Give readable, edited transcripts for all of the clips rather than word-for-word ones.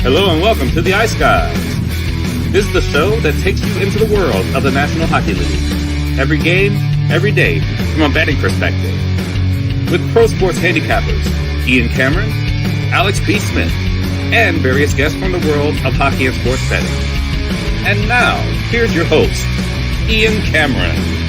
Hello and welcome to the Ice Guys. This is the show that takes you into the world of the National Hockey League. Every game, every day, from a betting perspective. With pro sports handicappers, Ian Cameron, Alex P. Smith, and various guests from the world of hockey and sports betting. And now, here's your host, Ian Cameron.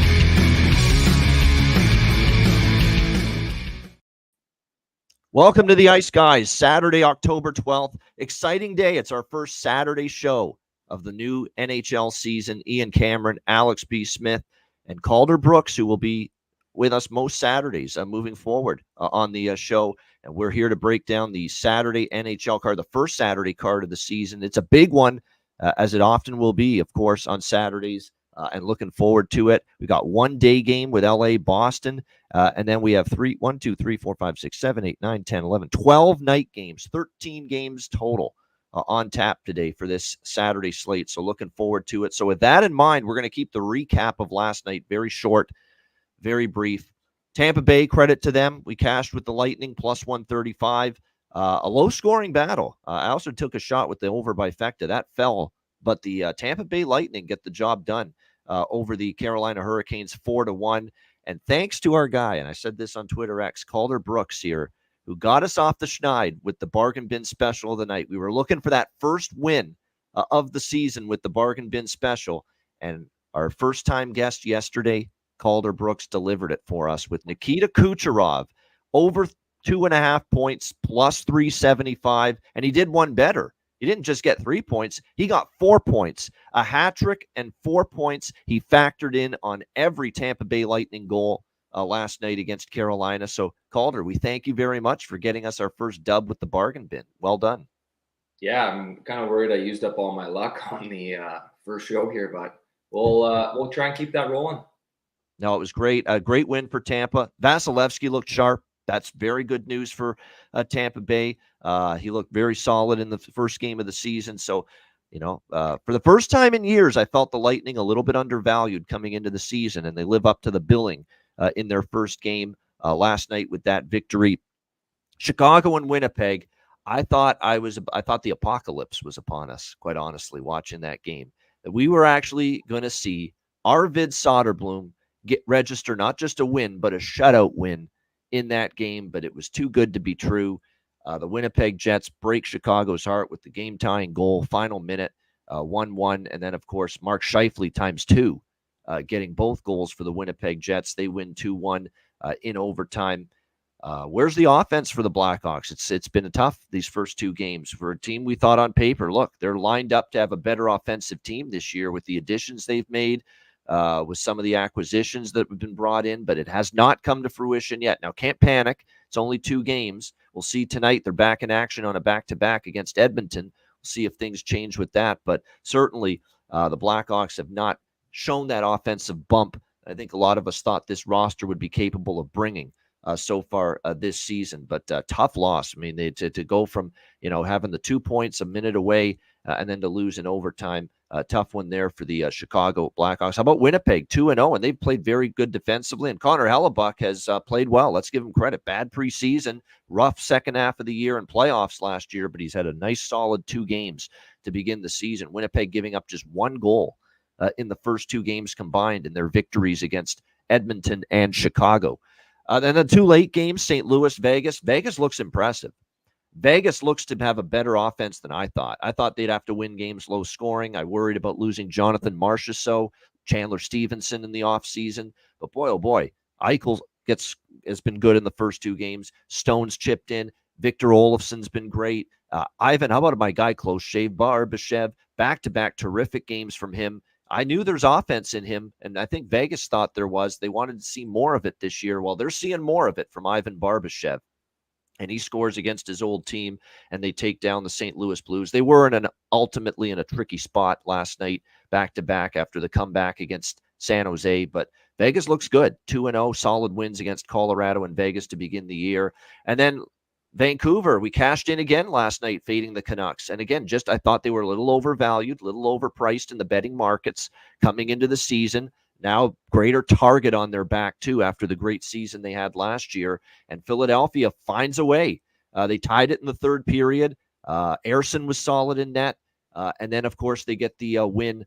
Welcome to the Ice Guys, Saturday, October 12th. Exciting day. It's our first Saturday show of the new NHL season. Ian Cameron, Alex B. Smith, and Calder Brooks, who will be with us most Saturdays moving forward on the show. And we're here to break down the Saturday NHL card, the first Saturday card of the season. It's a big one, as it often will be, of course, on Saturdays. And looking forward to it. We got one day game with LA, Boston, and then we have 12 night games, 13 games total on tap today for this Saturday slate. So looking forward to it. So with that in mind, we're going to keep the recap of last night very short, very brief. Tampa Bay, credit to them. We cashed with the Lightning plus 135. A low-scoring battle. I also took a shot with the over by Fecta. That fell. But the Tampa Bay Lightning get the job done over the Carolina Hurricanes 4-1. And thanks to our guy, and I said this on Twitter X, Calder Brooks here, who got us off the schneid with the bargain bin special of the night. We were looking for that first win of the season with the bargain bin special. And our first-time guest yesterday, Calder Brooks, delivered it for us with Nikita Kucherov over 2.5 points plus 375. And he did one better. He didn't just get 3 points. He got 4 points, a hat trick and 4 points. He factored in on every Tampa Bay Lightning goal last night against Carolina. So, Calder, we thank you very much for getting us our first dub with the bargain bin. Well done. Yeah, I'm kind of worried I used up all my luck on the first show here, but we'll try and keep that rolling. No, it was great. A great win for Tampa. Vasilevsky looked sharp. That's very good news for Tampa Bay. He looked very solid in the first game of the season. So, for the first time in years, I felt the Lightning a little bit undervalued coming into the season, and they live up to the billing in their first game last night with that victory. Chicago and Winnipeg, I thought the apocalypse was upon us, quite honestly, watching that game. That we were actually going to see Arvid Soderblom register not just a win, but a shutout win in that game, but it was too good to be true. The Winnipeg Jets break Chicago's heart with the game-tying goal, final minute, 1-1. And then, of course, Mark Scheifele times 2, getting both goals for the Winnipeg Jets. They win 2-1 in overtime. Where's the offense for the Blackhawks? It's been tough these first two games for a team we thought on paper. Look, they're lined up to have a better offensive team this year with the additions they've made, with some of the acquisitions that have been brought in, but it has not come to fruition yet. Now, can't panic. It's only 2 games. We'll see tonight. They're back in action on a back-to-back against Edmonton. We'll see if things change with that, but certainly the Blackhawks have not shown that offensive bump I think a lot of us thought this roster would be capable of bringing so far this season. But tough loss. I mean, to go from, having the 2 points a minute away and then to lose in overtime. Tough one there for the Chicago Blackhawks. How about Winnipeg, 2-0, and they've played very good defensively. And Connor Hellebuck has played well. Let's give him credit. Bad preseason, rough second half of the year and playoffs last year, but he's had a nice solid 2 games to begin the season. Winnipeg giving up just 1 goal in the first 2 games combined in their victories against Edmonton and Chicago. Then the 2 late games, St. Louis, Vegas. Vegas looks impressive. Vegas looks to have a better offense than I thought. I thought they'd have to win games low scoring. I worried about losing Jonathan Marchessault, Chandler Stevenson in the offseason. But boy, oh boy, Eichel has been good in the first 2 games. Stone's chipped in. Victor Olofsson's been great. Ivan, how about my guy, Close Shave Barbashev? Back-to-back terrific games from him. I knew there's offense in him, and I think Vegas thought there was. They wanted to see more of it this year. Well, they're seeing more of it from Ivan Barbashev. And he scores against his old team, and they take down the St. Louis Blues. They were ultimately in a tricky spot last night, back-to-back after the comeback against San Jose. But Vegas looks good. 2-0, solid wins against Colorado and Vegas to begin the year. And then Vancouver, we cashed in again last night, fading the Canucks. And again, I thought they were a little overvalued, a little overpriced in the betting markets coming into the season. Now, greater target on their back, too, after the great season they had last year. And Philadelphia finds a way. They tied it in the third period. Ayrson was solid in net. And then, of course, they get the win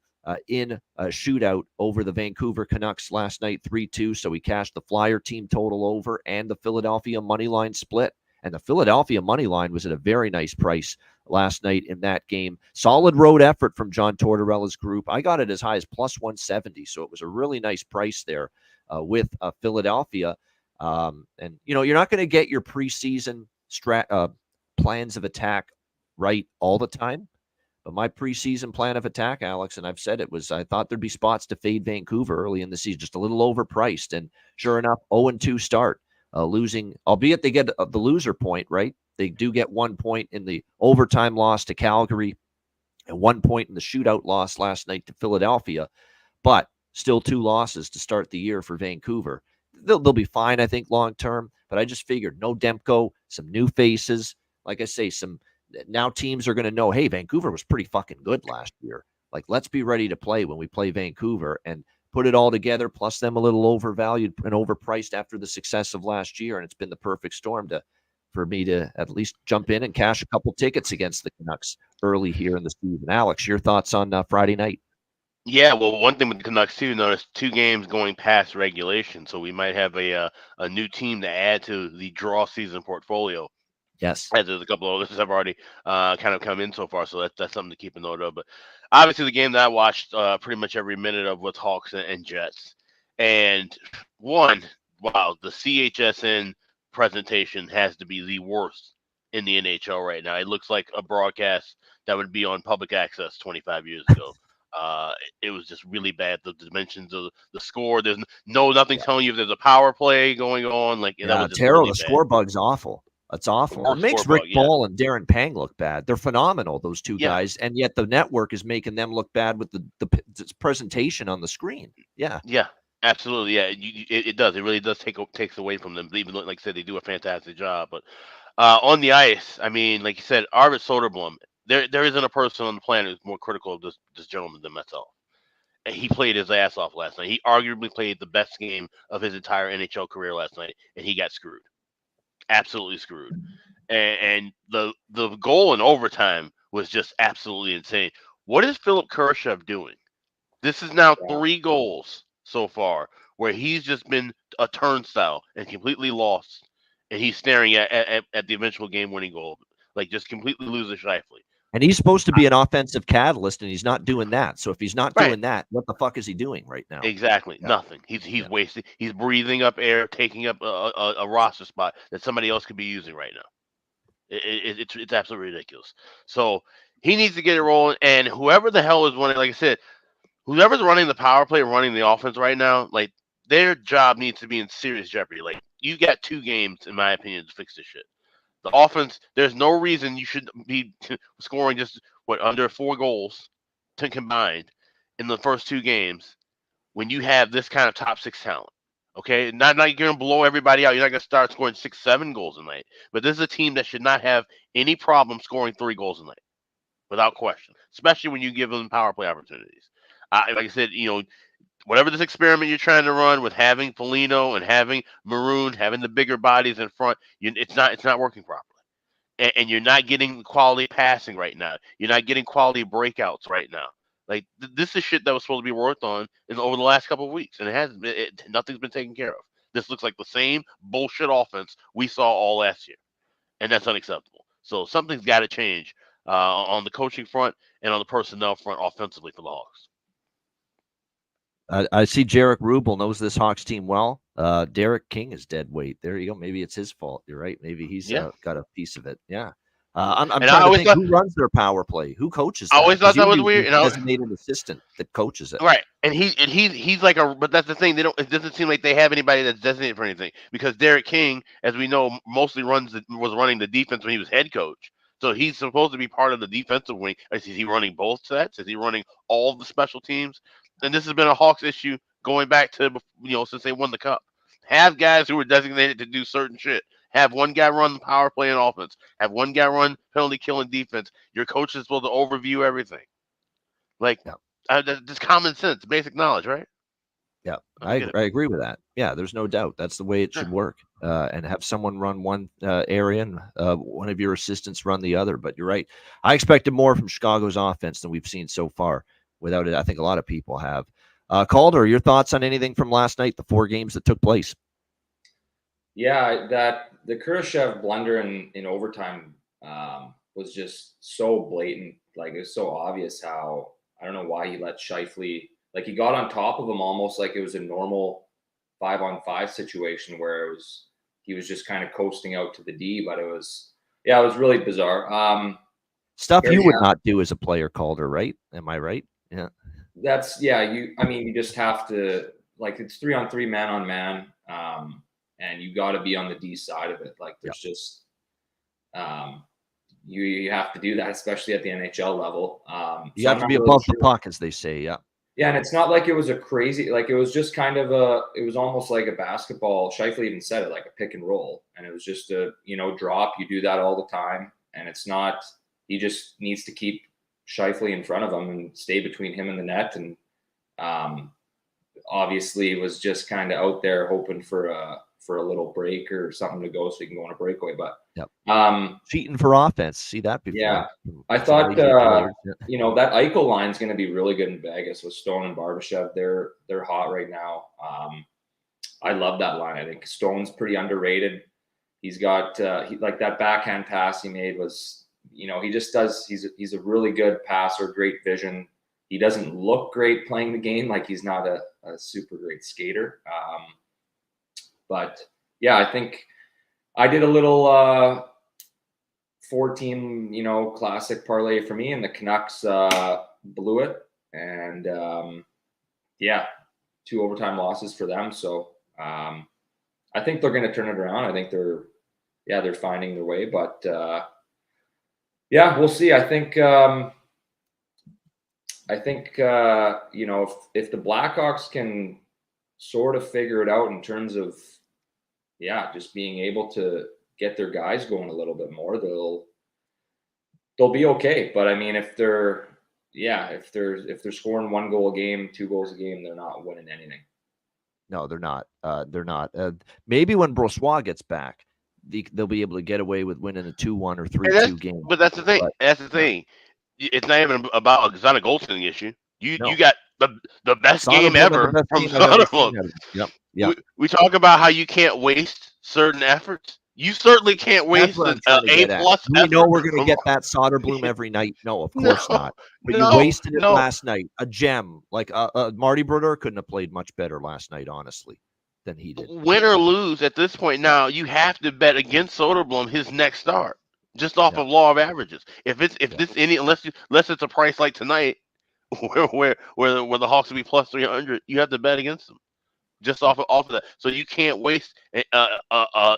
in a shootout over the Vancouver Canucks last night, 3-2. So we cashed the Flyer team total over and the Philadelphia money line split. And the Philadelphia money line was at a very nice price last night in that game. Solid road effort from John Tortorella's group. I got it as high as plus 170. So it was a really nice price there with Philadelphia. And, you're not going to get your preseason plans of attack right all the time. But my preseason plan of attack, Alex, and I've said it, was I thought there'd be spots to fade Vancouver early in the season, just a little overpriced. And sure enough, 0-2 start, losing, albeit they get the loser point, right? They do get 1 point in the overtime loss to Calgary and 1 point in the shootout loss last night to Philadelphia. But still 2 losses to start the year for Vancouver. They'll be fine, I think, long term. But I just figured no Demko, some new faces. Like I say, now teams are going to know, hey, Vancouver was pretty fucking good last year. Like, let's be ready to play when we play Vancouver and put it all together, plus them a little overvalued and overpriced after the success of last year. And it's been the perfect storm for me to at least jump in and cash a couple tickets against the Canucks early here in the season. Alex, your thoughts on Friday night? Yeah, well, one thing with the Canucks too, notice 2 games going past regulation, so we might have a new team to add to the draw season portfolio. Yes. As there's a couple of others have already kind of come in so far, so that's something to keep a note of. But obviously, the game that I watched pretty much every minute of was Hawks and Jets. And wow, the CHSN presentation has to be the worst in the NHL right now. It looks like a broadcast that would be on public access 25 years ago. It was just really bad. The dimensions of the score. There's nothing telling you if there's a power play going on. That was just terrible. really The bad. score bug's awful. It's awful. It makes Rick Ball and Darren Pang look bad. They're phenomenal, those two guys, and yet the network is making them look bad with the presentation on the screen. Yeah, absolutely. Yeah, it does. It really does takes away from them. Even though, like I said, they do a fantastic job. But on the ice, I mean, like you said, Arvid Soderblom. There isn't a person on the planet who's more critical of this gentleman than myself. And he played his ass off last night. He arguably played the best game of his entire NHL career last night, and he got screwed. Absolutely screwed. And the goal in overtime was just absolutely insane. What is Philip Kurashev doing? This is now 3 goals so far where he's just been a turnstile and completely lost, and he's staring at the eventual game-winning goal, like just completely losing Scheifele. And he's supposed to be an offensive catalyst, and he's not doing that. So if he's not doing that, what the fuck is he doing right now? Exactly. Nothing. He's wasting. He's breathing up air, taking up a roster spot that somebody else could be using right now. It's absolutely ridiculous. So he needs to get it rolling. And whoever the hell is running, like I said, whoever's running the power play, running the offense right now, like their job needs to be in serious jeopardy. Like you got 2 games, in my opinion, to fix this shit. The offense, there's no reason you should be scoring just under 4 goals to combined in the first 2 games when you have this kind of top 6 talent. Okay, not you're gonna blow everybody out. You're not gonna start scoring 6-7 goals a night. But this is a team that should not have any problem scoring 3 goals a night, without question. Especially when you give them power play opportunities. Like I said, whatever this experiment you're trying to run with having Foligno and having Maroon, having the bigger bodies in front, it's not working properly. And you're not getting quality passing right now. You're not getting quality breakouts right now. Like this is shit that was supposed to be worked on over the last couple of weeks, and it hasn't. Nothing's been taken care of. This looks like the same bullshit offense we saw all last year, and that's unacceptable. So something's got to change on the coaching front and on the personnel front offensively for the Hawks. I see Jarek Rubel knows this Hawks team well. Derek King is dead weight. There you go. Maybe it's his fault. You're right. Maybe he's got a piece of it. Yeah. I'm trying to think who runs their power play. Who coaches that? I always thought that was weird. Designated assistant that coaches it. Right. And he's like but that's the thing. It doesn't seem like they have anybody that's designated for anything because Derek King, as we know, mostly was running the defense when he was head coach. So he's supposed to be part of the defensive wing. Is he running both sets? Is he running all of the special teams? And this has been a Hawks issue going back to, since they won the cup. Have guys who are designated to do certain shit. Have one guy run the power play and offense. Have one guy run penalty killing defense. Your coach is supposed to overview everything. Like, just common sense, basic knowledge, right? Yeah, I I get it. agree with that. Yeah, there's no doubt. That's the way it should Yeah. work. And have someone run one area and one of your assistants run the other. But you're right. I expected more from Chicago's offense than we've seen so far. Without it, I think a lot of people have. Calder, your thoughts on anything from last night, the 4 games that took place? Yeah, that the Khrushchev blunder in overtime was just so blatant. Like, it was so obvious how, I don't know why he let Scheifele, like, he got on top of him almost like it was a normal 5-on-5 situation where he was just kind of coasting out to the D, but it was really bizarre. Stuff you would not do as a player, Calder, right? Am I right? Yeah. You just have to, like, it's 3-on-3, man on man. And you got to be on the D side of it. Like, there's just, you have to do that, especially at the NHL level. You have to be above the puck, as they say. Yeah. Yeah. And it's not like it was a crazy, like, it was just kind of it was almost like a basketball. Scheifele even said it, like a pick and roll. And it was just a, drop. You do that all the time. And it's not, he just needs to keep Scheifele in front of him and stay between him and the net. And obviously was just kind of out there hoping for a little break or something to go so he can go on a breakaway. But cheating for offense. See that before. Yeah. I thought that Eichel line is going to be really good in Vegas with Stone and Barbashev. They're hot right now. I love that line. I think Stone's pretty underrated. He's got like that backhand pass he made was, he just does. He's a really good passer, great vision. He doesn't look great playing the game. Like, he's not a super great skater. But yeah, I think I did a little 4-team, classic parlay for me, and the Canucks blew it. And 2 overtime losses for them. So I think they're going to turn it around. I think they're finding their way. But we'll see. I think if the Blackhawks can sort of figure it out in terms of, just being able to get their guys going a little bit more, they'll be okay. But I mean, if they're scoring 1 goal a game, 2 goals a game, they're not winning anything. No, they're not. They're not. Maybe when Brossoit gets back, they'll be able to get away with winning a 2-1 or 3-2 game. But that's the thing. That's the thing. It's not even about, it's not a goaltending issue. You got the best game ever from Soderblom. Yep. We talk about how you can't waste certain efforts. You certainly can't waste an A+ effort. We know we're going to get that Soderblom every night. No, of course not. But you wasted it last night. A gem. Like Marty Brodeur couldn't have played much better last night, honestly, than he did. Win or lose at this point now, you have to bet against Soderblom his next start, just off of law of averages. Unless it's a price like tonight, where the Hawks will be plus 300, you have to bet against them. Just off of that, so you can't waste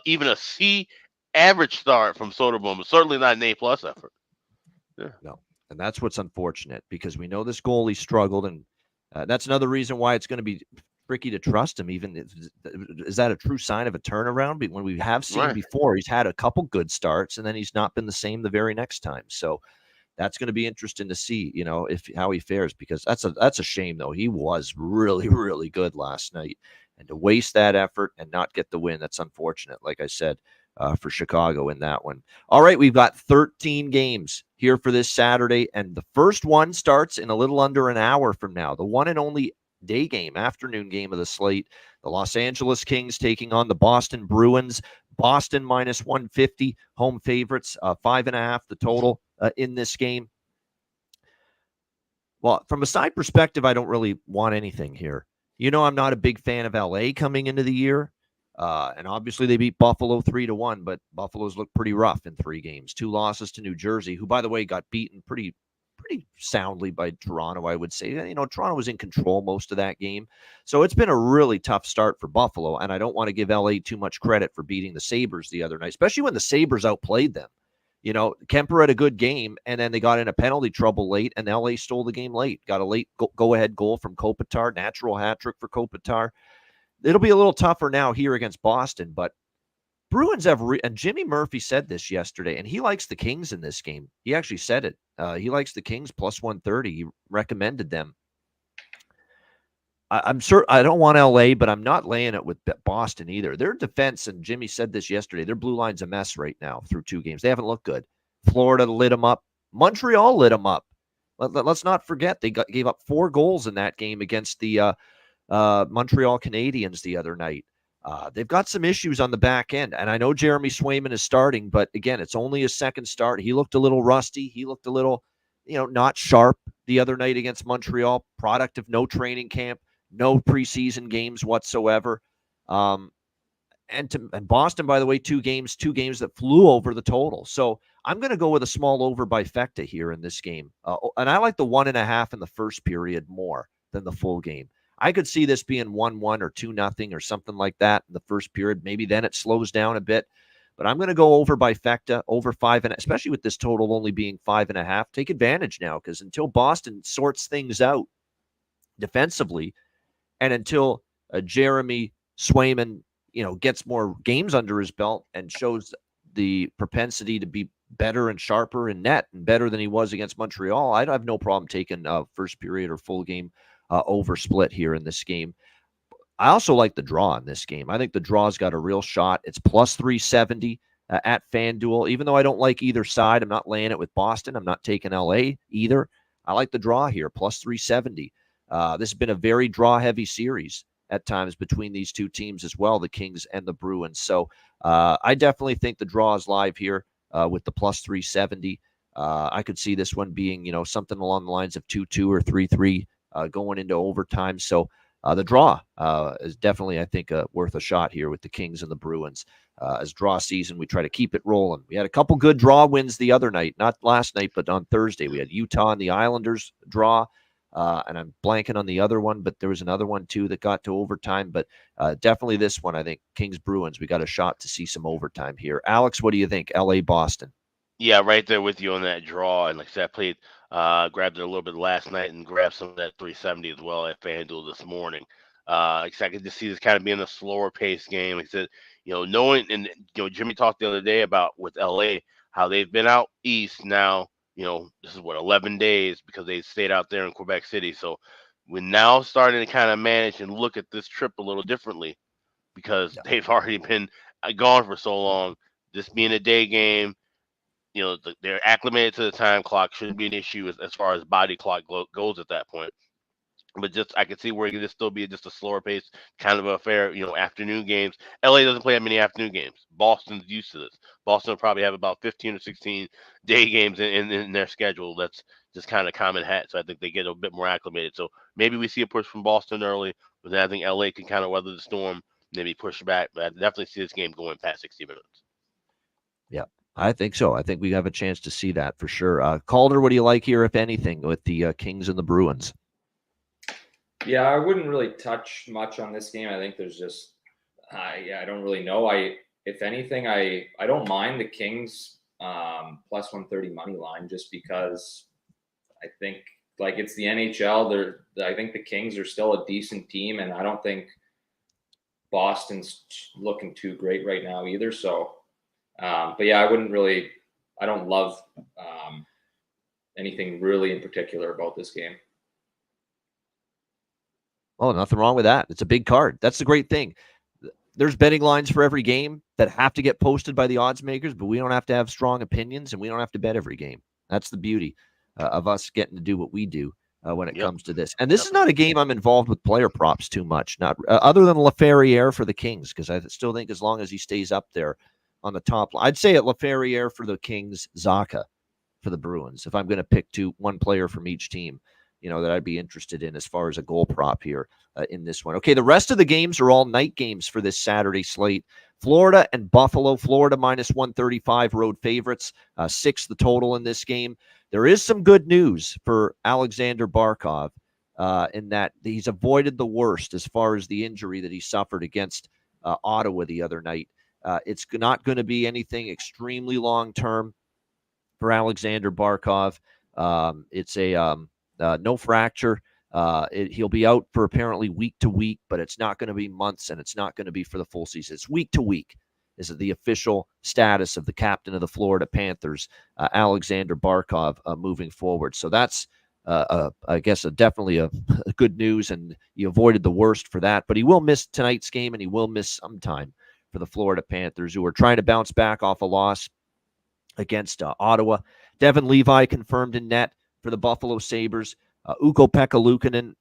even a C average start from Soderblom. Certainly not an A+ effort. Yeah. No, and that's what's unfortunate, because we know this goalie struggled, and that's another reason why it's going to be tricky to trust him. Even is that a true sign of a turnaround? But when we have seen before, he's had a couple good starts, and then he's not been the same the very next time. So that's going to be interesting to see, how he fares, because that's a shame, though. He was really, really good last night, and to waste that effort and not get the win, that's unfortunate, like I said, for Chicago in that one. All right, we've got 13 games here for this Saturday, and the first one starts in a little under an hour from now, the one and only day game, afternoon game of the slate. The Los Angeles Kings taking on the Boston Bruins. Boston minus 150, home favorites, 5.5 the total in this game. Well, from a side perspective, I don't really want anything here. I'm not a big fan of LA coming into the year. And obviously they beat Buffalo 3-1, but Buffalo's looked pretty rough in 3 games. 2 losses to New Jersey, who, by the way, got beaten pretty soundly by Toronto, I would say. Toronto was in control most of that game. So it's been a really tough start for Buffalo, and I don't want to give LA too much credit for beating the Sabres the other night, especially when the Sabres outplayed them. Kemper had a good game, and then they got into penalty trouble late, and LA stole the game late. Got a late go-ahead goal from Kopitar, natural hat trick for Kopitar. It'll be a little tougher now here against Boston, but Bruins have, and Jimmy Murphy said this yesterday, and he likes the Kings in this game. He actually said it. He likes the Kings plus 130. He recommended them. I'm sure I don't want LA, but I'm not laying it with Boston either. Their defense, and Jimmy said this yesterday, their blue line's a mess right now through 2 games. They haven't looked good. Florida lit them up. Montreal lit them up. Let's not forget they gave up 4 goals in that game against the Montreal Canadiens the other night. They've got some issues on the back end, and I know Jeremy Swayman is starting, but again, it's only his second start. He looked a little rusty. He looked a little, not sharp the other night against Montreal, product of no training camp, no preseason games whatsoever. And Boston, by the way, 2 games that flew over the total. So I'm going to go with a small over by Fecta here in this game. And I like the 1.5 in the first period more than the full game. I could see this being 1-1 or 2-0 or something like that in the first period. Maybe then it slows down a bit. But I'm going to go over by Fecta, over 5, and especially with this total only being 5.5. Take advantage now, because until Boston sorts things out defensively, and until Jeremy Swayman, gets more games under his belt and shows the propensity to be better and sharper in net and better than he was against Montreal, I'd have no problem taking first period or full game over split here in this game. I also like the draw in this game. I think the draw's got a real shot. It's plus 370 at FanDuel. Even though I don't like either side, I'm not laying it with Boston. I'm not taking LA either. I like the draw here, plus 370. This has been a very draw-heavy series at times between these two teams as well, the Kings and the Bruins. So I definitely think the draw is live here with the plus 370. I could see this one being, something along the lines of 2-2 or 3-3 going into overtime. So the draw is definitely, I think, worth a shot here with the Kings and the Bruins. As draw season, we try to keep it rolling. We had a couple good draw wins the other night, not last night, but on Thursday. We had Utah and the Islanders draw. And I'm blanking on the other one, but there was another one too that got to overtime. But definitely this one, I think, Kings Bruins, we got a shot to see some overtime here. Alex, what do you think? LA Boston. Yeah, right there with you on that draw. And like I said, I played, grabbed it a little bit last night and grabbed some of that 370 as well at FanDuel this morning. Like I said, I could just see this kind of being a slower paced game. Like I said, knowing, and Jimmy talked the other day about with LA how they've been out east now. This is 11 days because they stayed out there in Quebec City. So we're now starting to kind of manage and look at this trip a little differently because they've already been gone for so long. This being a day game, they're acclimated to the time clock. Shouldn't be an issue as far as body clock goes at that point. But I can see where it could still be just a slower pace, kind of a fair, afternoon games. LA doesn't play that many afternoon games. Boston's used to this. Boston will probably have about 15 or 16 day games in their schedule. That's just kind of common hat. So I think they get a bit more acclimated. So maybe we see a push from Boston early, but then I think LA can kind of weather the storm, maybe push back. But I definitely see this game going past 60 minutes. Yeah, I think so. I think we have a chance to see that for sure. Calder, what do you like here, if anything, with the Kings and the Bruins? Yeah, I wouldn't really touch much on this game. I think there's just, I don't really know. If anything, I don't mind the Kings plus 130 money line just because I think it's the NHL. I think the Kings are still a decent team, and I don't think Boston's looking too great right now either. So, but yeah, I don't love anything really in particular about this game. Oh, nothing wrong with that. It's a big card. That's the great thing. There's betting lines for every game that have to get posted by the odds makers, but we don't have to have strong opinions, and we don't have to bet every game. That's the beauty of us getting to do what we do when it comes to this. And this is not a game I'm involved with player props too much, not other than Laferriere for the Kings, because I still think as long as he stays up there on the top, I'd say at Laferriere for the Kings, Zacha for the Bruins. If I'm going to pick one player from each team, that I'd be interested in as far as a goal prop here in this one. Okay, the rest of the games are all night games for this Saturday slate. Florida and Buffalo. Florida minus 135 road favorites. 6 the total in this game. There is some good news for Alexander Barkov in that he's avoided the worst as far as the injury that he suffered against Ottawa the other night. It's not going to be anything extremely long-term for Alexander Barkov. It's a no fracture. He'll be out for apparently week to week, but it's not going to be months, and it's not going to be for the full season. It's week to week is the official status of the captain of the Florida Panthers, Alexander Barkov, moving forward. So that's I guess definitely a good news, and you avoided the worst for that. But he will miss tonight's game, and he will miss some time for the Florida Panthers, who are trying to bounce back off a loss against Ottawa. Devin Levi confirmed in net for the Buffalo Sabres. Ukko-Pekka Luukkonen,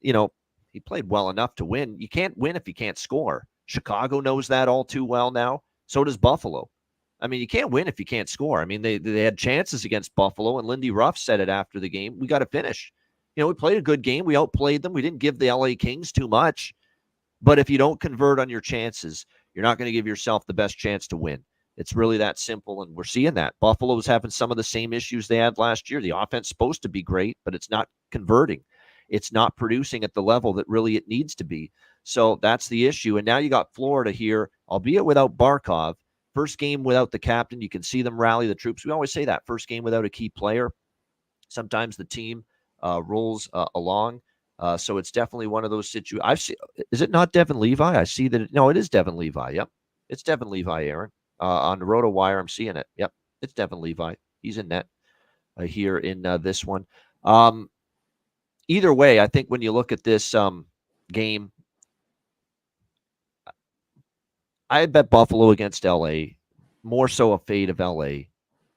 he played well enough to win. You can't win if you can't score. Chicago knows that all too well now. So does Buffalo. I mean, you can't win if you can't score. I mean, they had chances against Buffalo, and Lindy Ruff said it after the game. We got to finish. We played a good game. We outplayed them. We didn't give the LA Kings too much. But if you don't convert on your chances, you're not going to give yourself the best chance to win. It's really that simple, and we're seeing that. Buffalo's having some of the same issues they had last year. The offense is supposed to be great, but it's not converting. It's not producing at the level that really it needs to be. So that's the issue. And now you got Florida here, albeit without Barkov. First game without the captain. You can see them rally the troops. We always say that. First game without a key player. Sometimes the team rolls along. So it's definitely one of those situations. I've seen. Is it not Devin Levi? I see that. No, it is Devin Levi. Yep. It's Devin Levi, Aaron. On the RotoWire, I'm seeing it. Yep. It's Devin Levi. He's in net here in this one. Either way, I think when you look at this game, I bet Buffalo against LA, more so a fade of LA.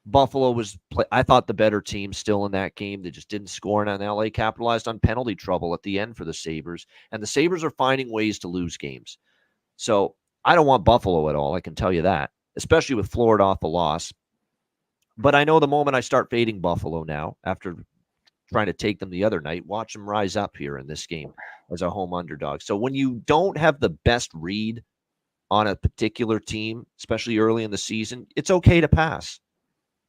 Buffalo was, I thought, the better team still in that game. They just didn't score, and LA capitalized on penalty trouble at the end for the Sabres. And the Sabres are finding ways to lose games. So I don't want Buffalo at all, I can tell you that, especially with Florida off a loss. But I know the moment I start fading Buffalo now, after trying to take them the other night, watch them rise up here in this game as a home underdog. So when you don't have the best read on a particular team, especially early in the season, it's okay to pass.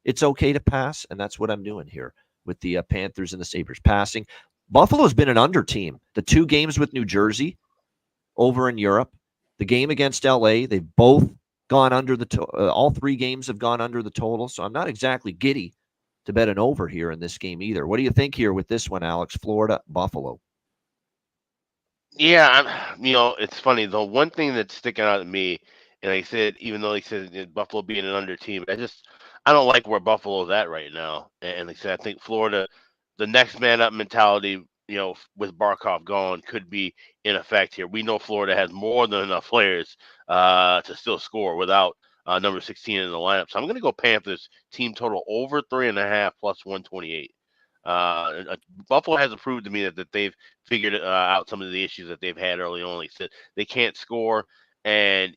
It's okay to pass, and that's what I'm doing here with the Panthers and the Sabres passing. Buffalo's been an under team. The 2 games with New Jersey over in Europe, the game against LA, they've both gone under the all 3 games have gone under the total, so I'm not exactly giddy to bet an over here in this game either. What do you think here with this one, Alex? Florida, Buffalo. Yeah, it's funny. The one thing that's sticking out to me, and like I said, even though they said Buffalo being an under team, I don't like where Buffalo's at right now. And like I said, I think Florida, the next man up mentality, with Barkov gone, could be in effect here. We know Florida has more than enough players to still score without number 16 in the lineup. So I'm going to go Panthers team total over 3.5 plus 128. Buffalo hasn't proved to me that they've figured out some of the issues that they've had early on. Like I said, they can't score, and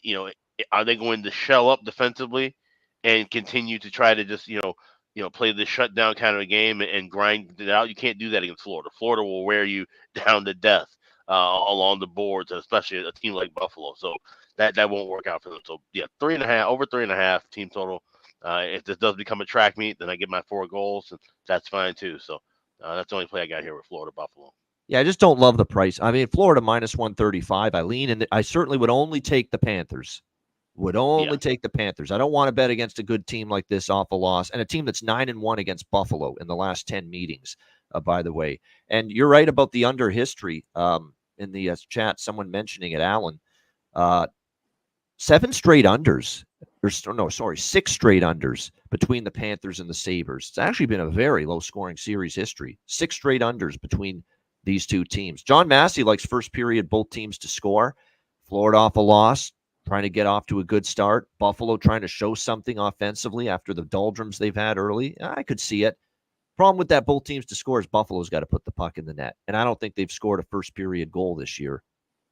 are they going to shell up defensively and continue to try to just play the shutdown kind of a game and grind it out? You can't do that against Florida. Florida will wear you down to death along the boards, and especially a team like Buffalo. So that won't work out for them. So yeah, 3.5 over 3.5 team total. If this does become a track meet, then I get my 4 goals, and that's fine too. So that's the only play I got here with Florida Buffalo. Yeah, I just don't love the price. I mean, Florida minus 135. I lean, and I certainly would only take the Panthers. Take the Panthers. I don't want to bet against a good team like this off a loss, and a team that's 9-1 against Buffalo in the last 10 meetings, by the way. And you're right about the under history in the chat. Someone mentioning it, Alan. 6 straight unders between the Panthers and the Sabres. It's actually been a very low-scoring series history. 6 straight unders between these 2 teams. John Massey likes first period both teams to score. Florida off a loss, trying to get off to a good start. Buffalo trying to show something offensively after the doldrums they've had early. I could see it. Problem with that both teams to score is Buffalo's got to put the puck in the net. And I don't think they've scored a first period goal this year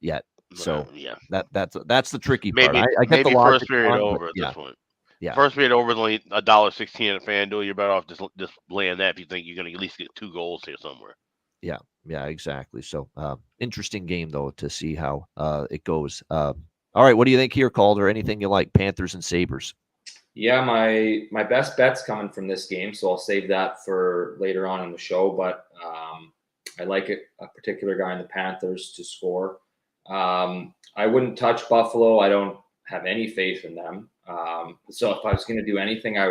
yet. So yeah, that's the tricky part. Maybe I get the first period over at this point. Yeah, first period over is only $1.16 at FanDuel. You're better off just laying that if you think you're going to at least get 2 goals here somewhere. Yeah, exactly. So interesting game though to see how it goes. All right, what do you think here, Calder? Anything you like? Panthers and Sabres. Yeah, my best bet's coming from this game, so I'll save that for later on in the show. But I like a particular guy in the Panthers to score. I wouldn't touch Buffalo. I don't have any faith in them. So if I was going to do anything, I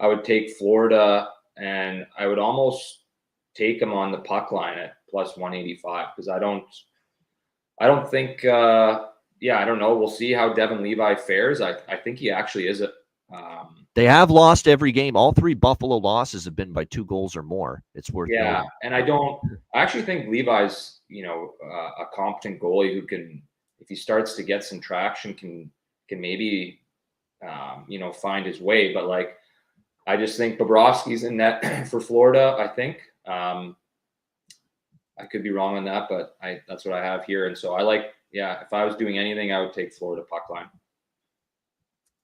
would take Florida, and I would almost take them on the puck line at plus 185 because I don't think. I don't know. We'll see how Devin Levi fares. I think he actually is They have lost every game. All 3 Buffalo losses have been by 2 goals or more. It's worth noting. And I actually think Levi's, a competent goalie who can, if he starts to get some traction, can maybe, find his way. But like, I just think Bobrovsky's in net for Florida. I think I could be wrong on that, but that's what I have here. And so if I was doing anything, I would take Florida puck line.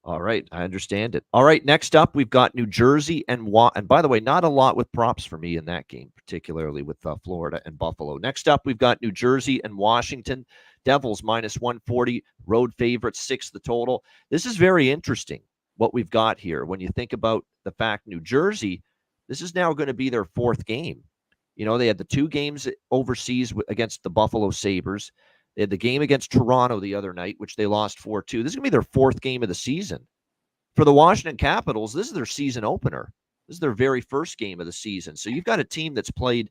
All right, I understand it. All right, next up, we've got New Jersey and by the way, not a lot with props for me in that game, particularly with Florida and Buffalo. Next up, we've got New Jersey and Washington. Devils -140, road favorites, 6 the total. This is very interesting what we've got here. When you think about the fact New Jersey, this is now going to be their 4th game. They had the 2 games overseas against the Buffalo Sabres. They had the game against Toronto the other night, which they lost 4-2. This is going to be their 4th game of the season. For the Washington Capitals, this is their season opener. This is their very first game of the season. So you've got a team that's played,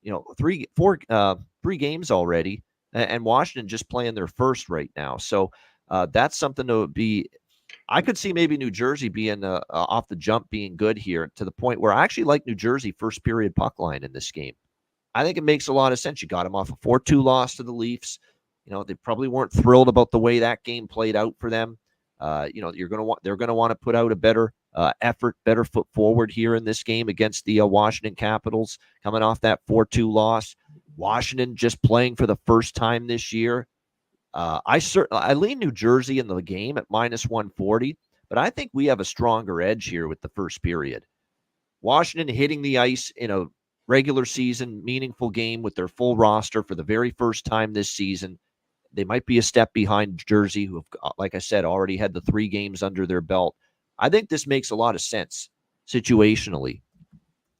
3 games already, and Washington just playing their first right now. So that's something to be. I could see maybe New Jersey being off the jump, being good here to the point where I actually like New Jersey first period puck line in this game. I think it makes a lot of sense. You got them off a 4-2 loss to the Leafs. They probably weren't thrilled about the way that game played out for them. They're going to want to put out a better effort, better foot forward here in this game against the Washington Capitals, coming off that 4-2 loss. Washington just playing for the first time this year. I lean New Jersey in the game at -140, but I think we have a stronger edge here with the first period. Washington hitting the ice in a regular season meaningful game with their full roster for the very first time this season. They might be a step behind Jersey, who have, like I said, already had the 3 games under their belt. I think this makes a lot of sense situationally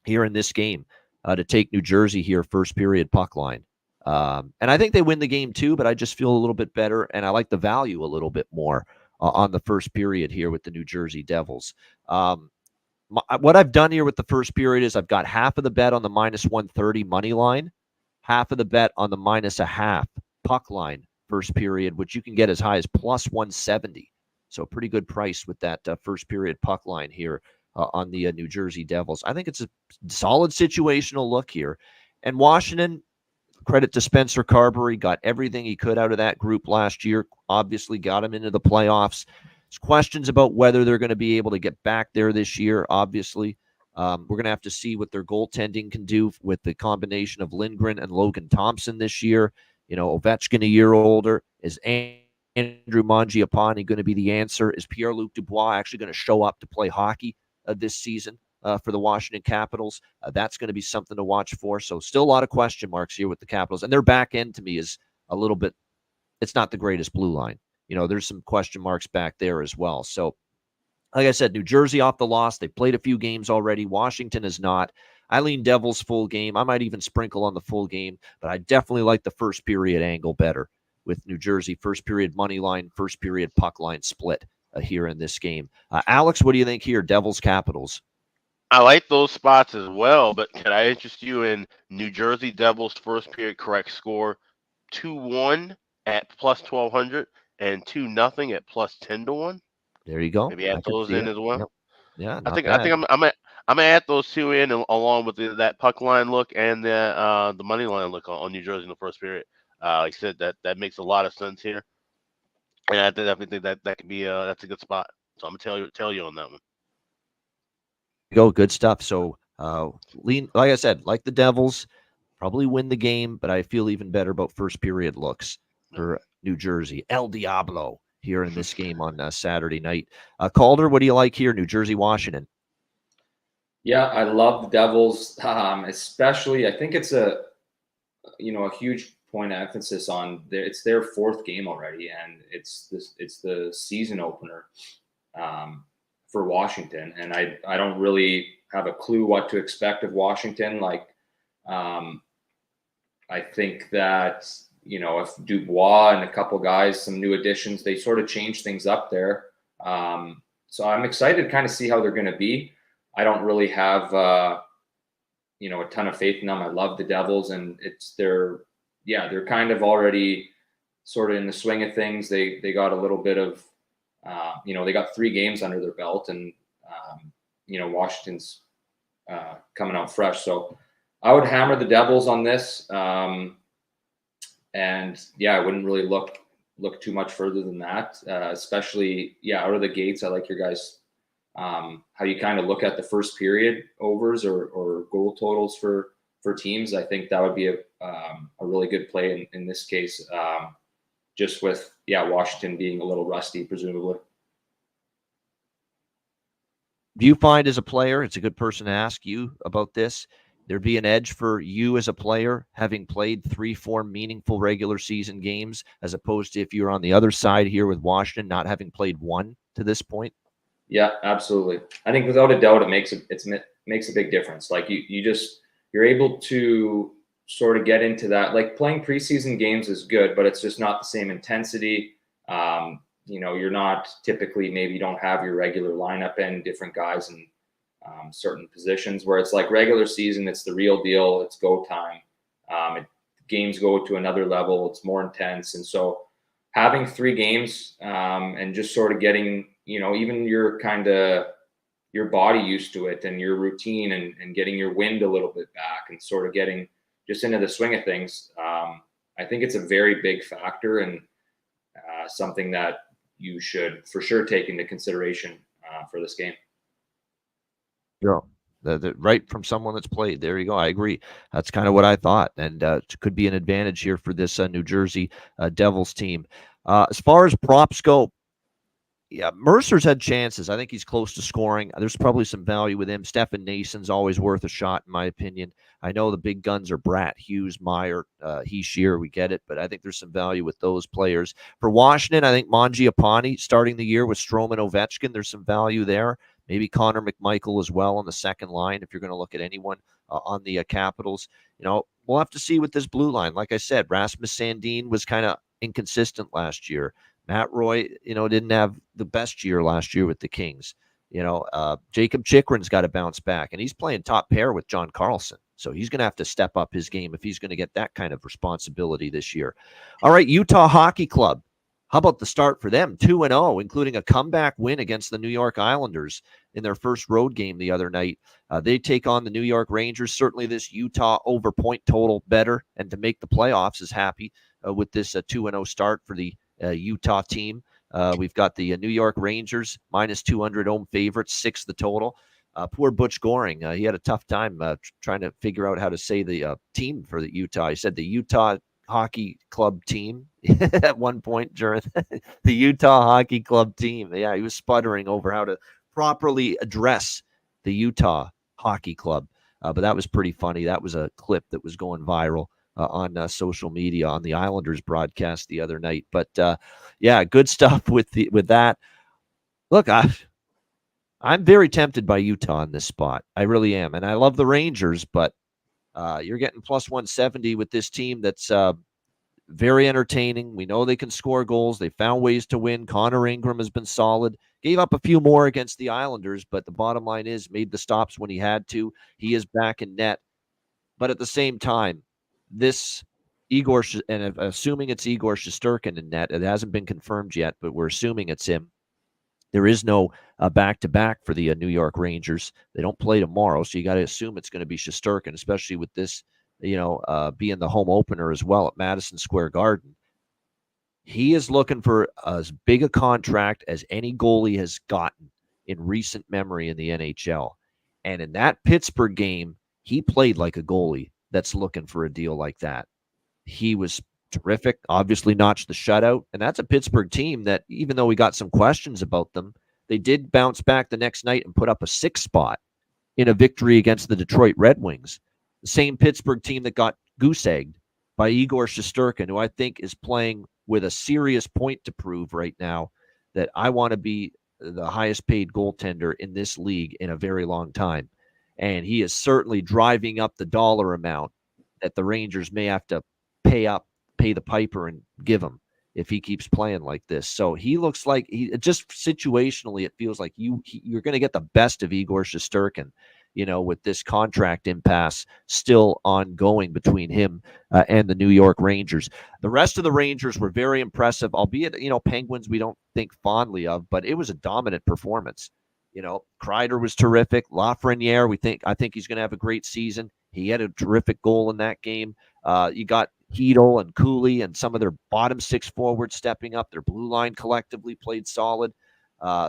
here in this game to take New Jersey here first period puck line. And I think they win the game too, but I just feel a little bit better, and I like the value a little bit more on the first period here with the New Jersey Devils. What I've done here with the first period is I've got half of the bet on the -130 money line, half of the bet on the -0.5 puck line first period, which you can get as high as +170. So a pretty good price with that first period puck line here on the New Jersey Devils. I think it's a solid situational look here. And Washington, credit to Spencer Carberry, got everything he could out of that group last year, obviously got him into the playoffs. There's questions about whether they're going to be able to get back there this year, obviously. We're going to have to see what their goaltending can do with the combination of Lindgren and Logan Thompson this year. Ovechkin a year older. Is Andrew Mangiapane going to be the answer? Is Pierre-Luc Dubois actually going to show up to play hockey this season for the Washington Capitals? That's going to be something to watch for. So still a lot of question marks here with the Capitals. And their back end to me is a little bit, it's not the greatest blue line. There's some question marks back there as well. So like I said, New Jersey off the loss. They played a few games already. Washington is not. I lean Devils full game. I might even sprinkle on the full game, but I definitely like the first period angle better with New Jersey first period money line, first period puck line split here in this game. Alex, what do you think here? Devils Capitals. I like those spots as well, but can I interest you in New Jersey Devils first period correct score 2-1 at +1200 and 2-0 at +10-1? There you go. Maybe add those in as well. Yep. Yeah, I think I'm gonna add those 2 in along with that puck line look and the money line look on New Jersey in the first period. Like I said, that makes a lot of sense here, and I definitely think that could be that's a good spot. So I'm gonna tell you on that one. Go, good stuff. So lean, like I said, like the Devils, probably win the game, but I feel even better about first period looks for New Jersey. El Diablo here in this game on Saturday night. Calder, what do you like here? New Jersey, Washington. Yeah, I love the Devils, especially. I think it's a huge point of emphasis on it's their 4th game already, and it's the season opener for Washington, and I don't really have a clue what to expect of Washington. Like, I think that if Dubois and a couple guys, some new additions, they sort of change things up there. So I'm excited to kind of see how they're going to be. I don't really have, a ton of faith in them. I love the Devils, and they're kind of already sort of in the swing of things. They got a little bit of, they got 3 games under their belt, and Washington's coming out fresh. So I would hammer the Devils on this. I wouldn't really look too much further than that, especially, out of the gates. I like your guys, how you kind of look at the first period overs or goal totals for teams. I think that would be a really good play in this case, just with, Washington being a little rusty, presumably. Do you find as a player, it's a good person to ask you about this, there'd be an edge for you as a player having played 3-4 meaningful regular season games, as opposed to if you're on the other side here with Washington, not having played one to this point? Yeah, absolutely. I think without a doubt, it makes a big difference. Like you're able to sort of get into that. Like playing preseason games is good, but it's just not the same intensity. You're not typically, maybe you don't have your regular lineup and different guys in certain positions, where it's like regular season, it's the real deal. It's go time. Games go to another level. It's more intense. And so having 3 games and just sort of getting, even your body used to it and your routine and getting your wind a little bit back and sort of getting just into the swing of things. I think it's a very big factor and something that you should for sure take into consideration for this game. Yeah. Right from someone that's played. There you go. I agree. That's kind of what I thought. And it could be an advantage here for this New Jersey Devils team. As far as props go, Mercer's had chances. I think he's close to scoring. There's probably some value with him. Stefan Nason's always worth a shot, in my opinion. I know the big guns are Bratt, Hughes, Meyer, Heeshear. We get it, but I think there's some value with those players. For Washington, I think Mangiapane starting the year with Strome and Ovechkin. There's some value there. Maybe Connor McMichael as well on the second line if you're going to look at anyone on the Capitals. We'll have to see with this blue line. Like I said, Rasmus Sandin was kind of inconsistent last year. Matt Roy, didn't have the best year last year with the Kings. Jacob Chikrin's got to bounce back, and he's playing top pair with John Carlson. So he's going to have to step up his game if he's going to get that kind of responsibility this year. All right, Utah Hockey Club. How about the start for them? 2-0, including a comeback win against the New York Islanders in their first road game the other night. They take on the New York Rangers. Certainly this Utah over point total better, and to make the playoffs is happy with this 2-0 start for the Utah team. We've got the New York Rangers minus 200 home favorites, 6 the total. Poor Butch Goring. He had a tough time trying to figure out how to say the team for the Utah. He said the Utah Hockey Club team at one point during the Utah Hockey Club team. Yeah, he was sputtering over how to properly address the Utah Hockey Club. But that was pretty funny. That was a clip that was going viral on social media on the Islanders broadcast the other night. But good stuff with that. Look, I'm very tempted by Utah in this spot. I really am. And I love the Rangers, but you're getting plus 170 with this team that's very entertaining. We know they can score goals. They found ways to win. Connor Ingram has been solid. Gave up a few more against the Islanders, but the bottom line is made the stops when he had to. He is back in net. But at the same time, this Igor, and assuming it's Igor Shesterkin in net, it hasn't been confirmed yet, but we're assuming it's him. There is no back-to-back for the New York Rangers. They don't play tomorrow, so you got to assume it's going to be Shesterkin, especially with this, being the home opener as well at Madison Square Garden. He is looking for as big a contract as any goalie has gotten in recent memory in the NHL. And in that Pittsburgh game, he played like a goalie that's looking for a deal like that. He was terrific, obviously notched the shutout. And that's a Pittsburgh team that, even though we got some questions about them, they did bounce back the next night and put up a 6 spot in a victory against the Detroit Red Wings. The same Pittsburgh team that got goose-egged by Igor Shesterkin, who I think is playing with a serious point to prove right now that I want to be the highest paid goaltender in this league in a very long time. And he is certainly driving up the dollar amount that the Rangers may have to pay the piper and give him if he keeps playing like this. So he looks like just situationally, it feels like you're going to get the best of Igor Shesterkin, with this contract impasse still ongoing between him and the New York Rangers. The rest of the Rangers were very impressive, albeit, Penguins we don't think fondly of, but it was a dominant performance. Kreider was terrific. Lafreniere, I think he's going to have a great season. He had a terrific goal in that game. You got Hedel and Cooley and some of their bottom six forwards stepping up. Their blue line collectively played solid.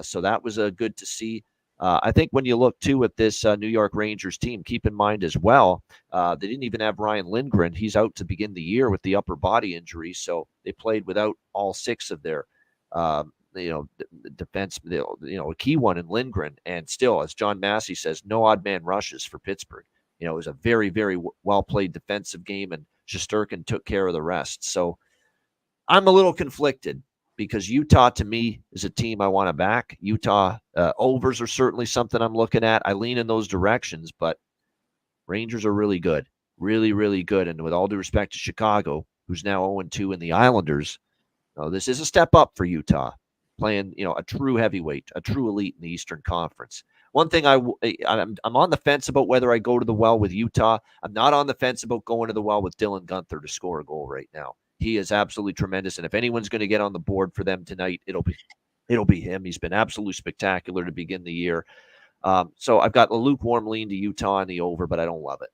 So that was good to see. I think when you look, too, at this New York Rangers team, keep in mind as well, they didn't even have Ryan Lindgren. He's out to begin the year with the upper body injury. So they played without all six of their defense, a key one in Lindgren. And still, as John Massey says, no odd man rushes for Pittsburgh. It was a very, very well-played defensive game, and Shesterkin took care of the rest. So I'm a little conflicted because Utah, to me, is a team I want to back. Utah overs are certainly something I'm looking at. I lean in those directions, but Rangers are really good, really, really good. And with all due respect to Chicago, who's now 0-2 in the Islanders, this is a step up for Utah, playing a true heavyweight, a true elite in the Eastern Conference. One thing I'm on the fence about whether I go to the well with Utah. I'm not on the fence about going to the well with Dylan Guenther to score a goal right now. He is absolutely tremendous, and if anyone's going to get on the board for them tonight, it'll be him. He's been absolutely spectacular to begin the year. So I've got a lukewarm lean to Utah in the over, but I don't love it,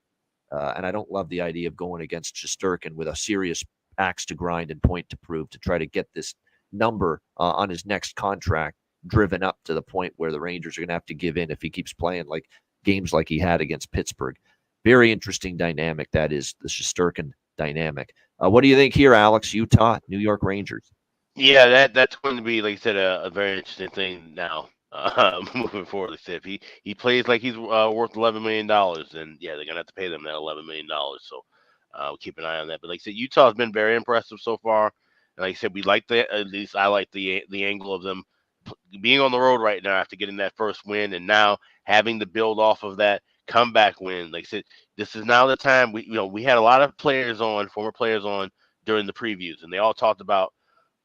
and I don't love the idea of going against Shesterkin with a serious axe to grind and point to prove to try to get this number on his next contract driven up to the point where the Rangers are going to have to give in if he keeps playing like games like he had against Pittsburgh. Very interesting dynamic, that is, the Shesterkin dynamic. What do you think here, Alex? Utah, New York Rangers. Yeah, that's going to be, like I said, a very interesting thing now moving forward. Like I said, if he plays like he's worth $11 million, then yeah, they're going to have to pay them that $11 million. So we'll keep an eye on that. But like I said, Utah has been very impressive so far. And like I said, we like that. At least I like the angle of them being on the road right now after getting that first win, and now having to build off of that comeback win. Like I said, this is now the time. We had a lot of former players on during the previews, and they all talked about.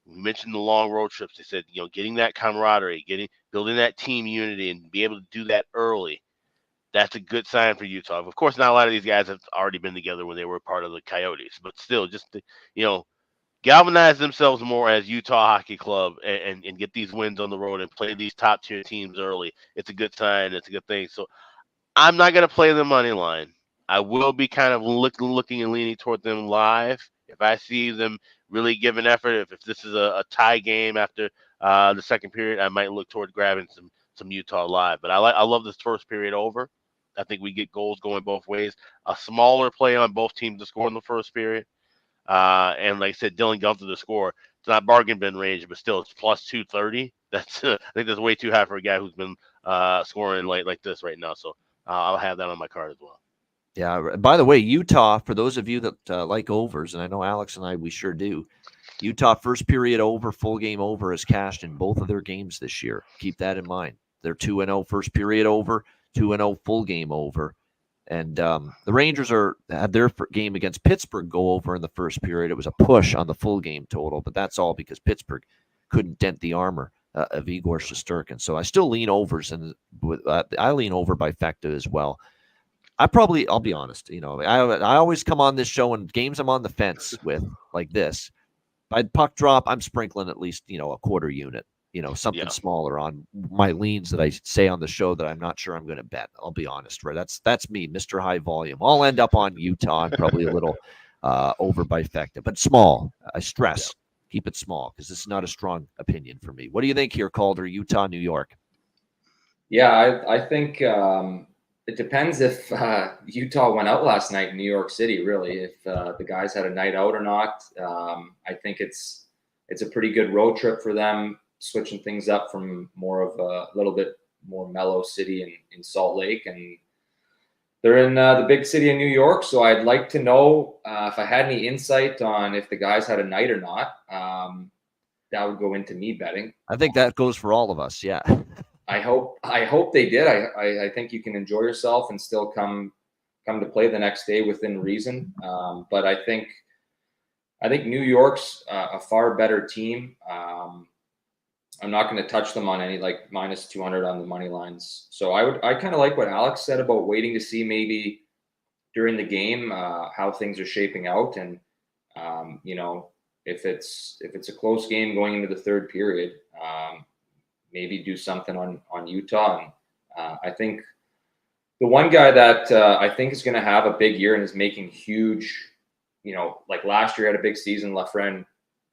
We mentioned the long road trips. They said, getting that camaraderie, building that team unity, and be able to do that early. That's a good sign for Utah. Of course, not a lot of these guys have already been together when they were part of the Coyotes, but still, just to, galvanize themselves more as Utah Hockey Club and get these wins on the road and play these top tier teams early. It's a good sign. It's a good thing. So I'm not going to play the money line. I will be kind of looking and leaning toward them live. If I see them really give an effort, if this is a tie game after the second period, I might look toward grabbing some Utah live. But I love this first period over. I think we get goals going both ways. A smaller play on both teams to score in the first period. And like I said, Dylan Guenther to score. It's not bargain bin range, but still it's plus 230. That's I think that's way too high for a guy who's been scoring like this right now. So I'll have that on my card as well. Yeah. By the way, Utah, for those of you that like overs, and I know Alex and we sure do, Utah first period over, full game over is cashed in both of their games this year. Keep that in mind. They're 2-0 first period over, 2-0 full game over. And the Rangers had their game against Pittsburgh go over in the first period. It was a push on the full game total, but that's all because Pittsburgh couldn't dent the armor of Igor Shesterkin. So I still lean overs, and I lean over by Fecta as well. I'll be honest, I always come on this show and games I'm on the fence with like this. By puck drop, I'm sprinkling at least, a quarter unit. Something smaller on my leans that I say on the show that I'm not sure I'm going to bet. I'll be honest, right? That's me, Mr. High Volume. I'll end up on Utah and probably a little over by Fecta, but small. I stress, keep it small because this is not a strong opinion for me. What do you think here, Calder? Utah, New York? Yeah, I think it depends if Utah went out last night in New York City, really, if the guys had a night out or not. I think it's a pretty good road trip for them, switching things up from more of a little bit more mellow city in Salt Lake. And they're in the big city of New York. So I'd like to know if I had any insight on if the guys had a night or not. That would go into me betting. I think that goes for all of us. Yeah. I hope they did. I think you can enjoy yourself and still come to play the next day within reason. But I think New York's a far better team. I'm not going to touch them on any like minus 200 on the money lines. So I kind of like what Alex said about waiting to see maybe during the game how things are shaping out, and if it's a close game going into the third period, maybe do something on Utah I think the one guy that I think is going to have a big year and is making huge, like last year had a big season, Lafreniere.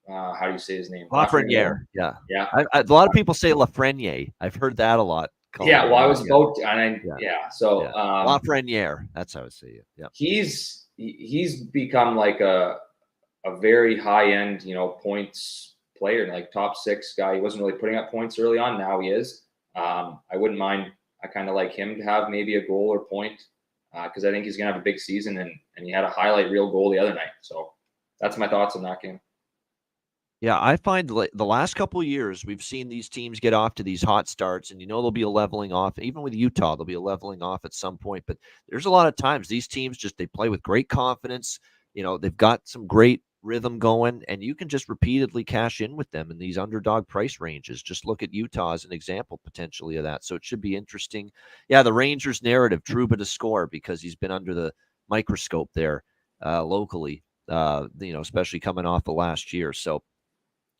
How do you say his name? Lafreniere. Yeah. Yeah. A lot of people say Lafreniere. I've heard that a lot. Yeah. Well, I was about, So Lafreniere. That's how I say it. Yeah. He's become like a very high end, points player, like top 6 guy. He wasn't really putting up points early on. Now he is. I wouldn't mind. I kind of like him to have maybe a goal or point because I think he's going to have a big season, and he had a highlight reel goal the other night. So that's my thoughts on that game. Yeah, I find the last couple of years we've seen these teams get off to these hot starts, and there'll be a leveling off. Even with Utah, there'll be a leveling off at some point. But there's a lot of times these teams they play with great confidence. They've got some great rhythm going, and you can just repeatedly cash in with them in these underdog price ranges. Just look at Utah as an example potentially of that. So it should be interesting. Yeah, the Rangers narrative, Trouba to score because he's been under the microscope there locally, especially coming off the last year. So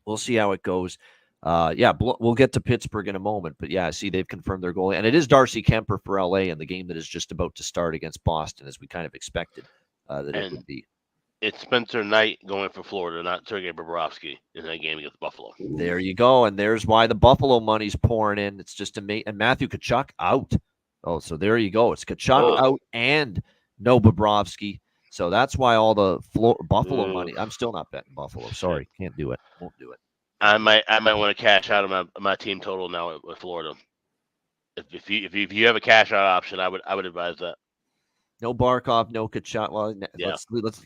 we'll see how it goes. We'll get to Pittsburgh in a moment, but yeah, see, they've confirmed their goalie, and it is Darcy Kemper for LA in the game that is just about to start against Boston, as we kind of expected it would be. It's Spencer Knight going for Florida, not Sergei Bobrovsky in that game against Buffalo. There you go, and there's why the Buffalo money's pouring in. It's just amazing. And Matthew Tkachuk out. Oh, so there you go. It's Tkachuk out and no Bobrovsky. So that's why all the Buffalo money. I'm still not betting Buffalo. Sorry, can't do it. Won't do it. I might want to cash out of my team total now with Florida. If you have a cash out option, I would advise that. No Barkov, no Tkachuk. Well, yeah.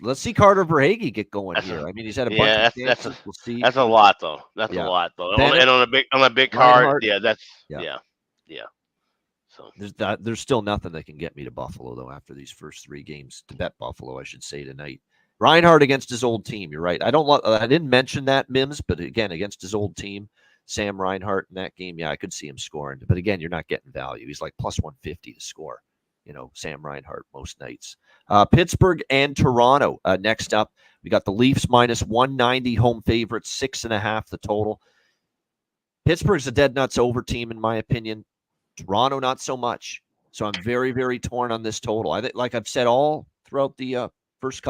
Let's see Carter Verhaeghe get going here. I mean, he's had a bunch of chances. We'll see. That's a lot though. That's a lot though. And on a big card, yeah. So there's still nothing that can get me to Buffalo though after these first 3 games to bet Buffalo. I should say tonight. Reinhart against his old team. You're right. I didn't mention that, Mims, but again against his old team, Sam Reinhart in that game. Yeah, I could see him scoring, but again, you're not getting value. He's like plus 150 to score. Sam Reinhart most nights. Pittsburgh and Toronto. Next up, we got the Leafs minus 190 home favorites, 6.5 the total. Pittsburgh's a dead nuts over team in my opinion. Toronto not so much. So I'm very, very torn on this total. Like I've said all throughout the first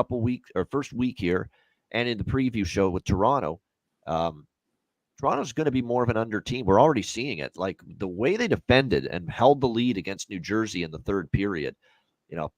week here, and in the preview show with Toronto. Toronto's going to be more of an under team. We're already seeing it. Like the way they defended and held the lead against New Jersey in the third period.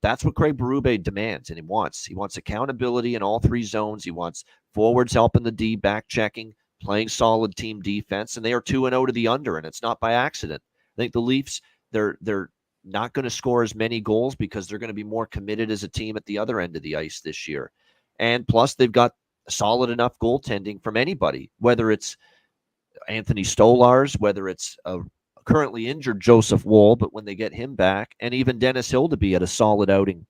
That's what Craig Berube demands and he wants. He wants accountability in all 3 zones. He wants forwards helping the D, back checking, playing solid team defense, and they are 2-0 to the under, and it's not by accident. I think the Leafs, they're not going to score as many goals because they're going to be more committed as a team at the other end of the ice this year. And plus, they've got solid enough goaltending from anybody, whether it's Anthony Stolarz, whether it's a currently injured Joseph Woll, but when they get him back, and even Dennis Hildeby had a solid outing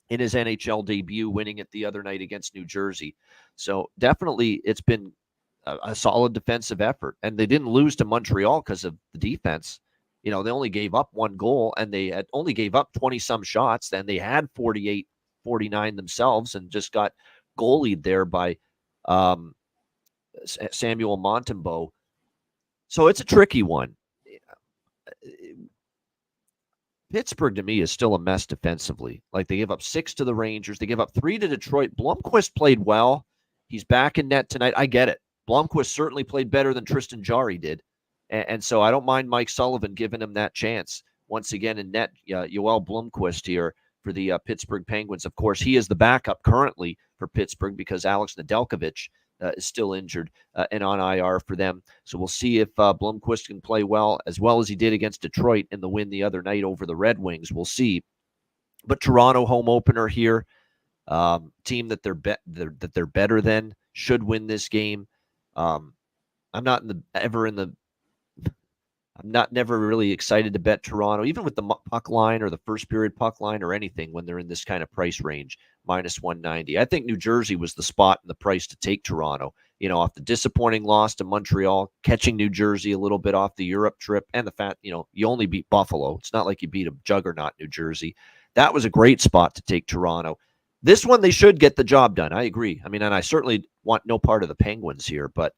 in his NHL debut, winning it the other night against New Jersey. So definitely it's been a solid defensive effort, and they didn't lose to Montreal because of the defense. They only gave up 1 goal, and they had only gave up 20-some shots. Then they had 48, 49 themselves and just got goalied there by Samuel Montembeault. So it's a tricky one. Pittsburgh, to me, is still a mess defensively. Like, they gave up 6 to the Rangers. They gave up 3 to Detroit. Blomqvist played well. He's back in net tonight. I get it. Blomqvist certainly played better than Tristan Jarry did. And so I don't mind Mike Sullivan giving him that chance. Once again in net, Yoel Blomqvist here for the Pittsburgh Penguins. Of course, he is the backup currently for Pittsburgh because Alex Nedeljkovic is still injured and on IR for them. So we'll see if Blomqvist can play well as he did against Detroit in the win the other night over the Red Wings. We'll see. But Toronto home opener here, team that they're better than, should win this game. I'm never really excited to bet Toronto, even with the puck line or the first period puck line or anything when they're in this kind of price range, minus 190. I think New Jersey was the spot and the price to take Toronto, off the disappointing loss to Montreal, catching New Jersey a little bit off the Europe trip, and the fact, you only beat Buffalo. It's not like you beat a juggernaut New Jersey. That was a great spot to take Toronto. This one, they should get the job done. I agree. I mean, and I certainly want no part of the Penguins here, but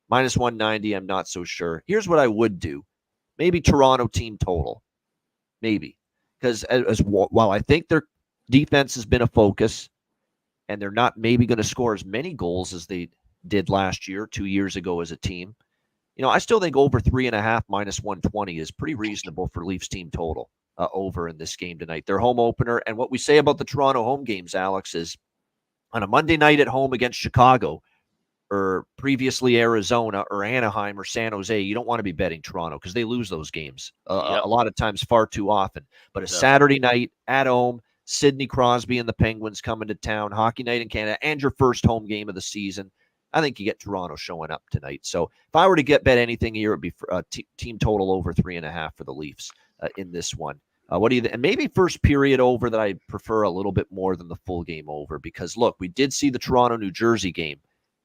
minus 190, I'm not so sure. Here's what I would do. Maybe Toronto team total. maybe. Because while I think their defense has been a focus, and they're not maybe going to score as many goals as they did last year, 2 years ago as a team, I still think over 3.5 minus 120 is pretty reasonable for Leafs team total over in this game tonight. Their home opener. And what we say about the Toronto home games, Alex, is on a Monday night at home against Chicago, or previously Arizona or Anaheim or San Jose, you don't want to be betting Toronto because they lose those games a lot of times, far too often. But a Saturday night at home, Sidney Crosby and the Penguins coming to town, hockey night in Canada, and your first home game of the season, I think you get Toronto showing up tonight. So if I were to bet anything here, it would be team total over 3.5 for the Leafs in this one. What do you and maybe first period over that I prefer a little bit more than the full game over, because look, we did see the Toronto New Jersey game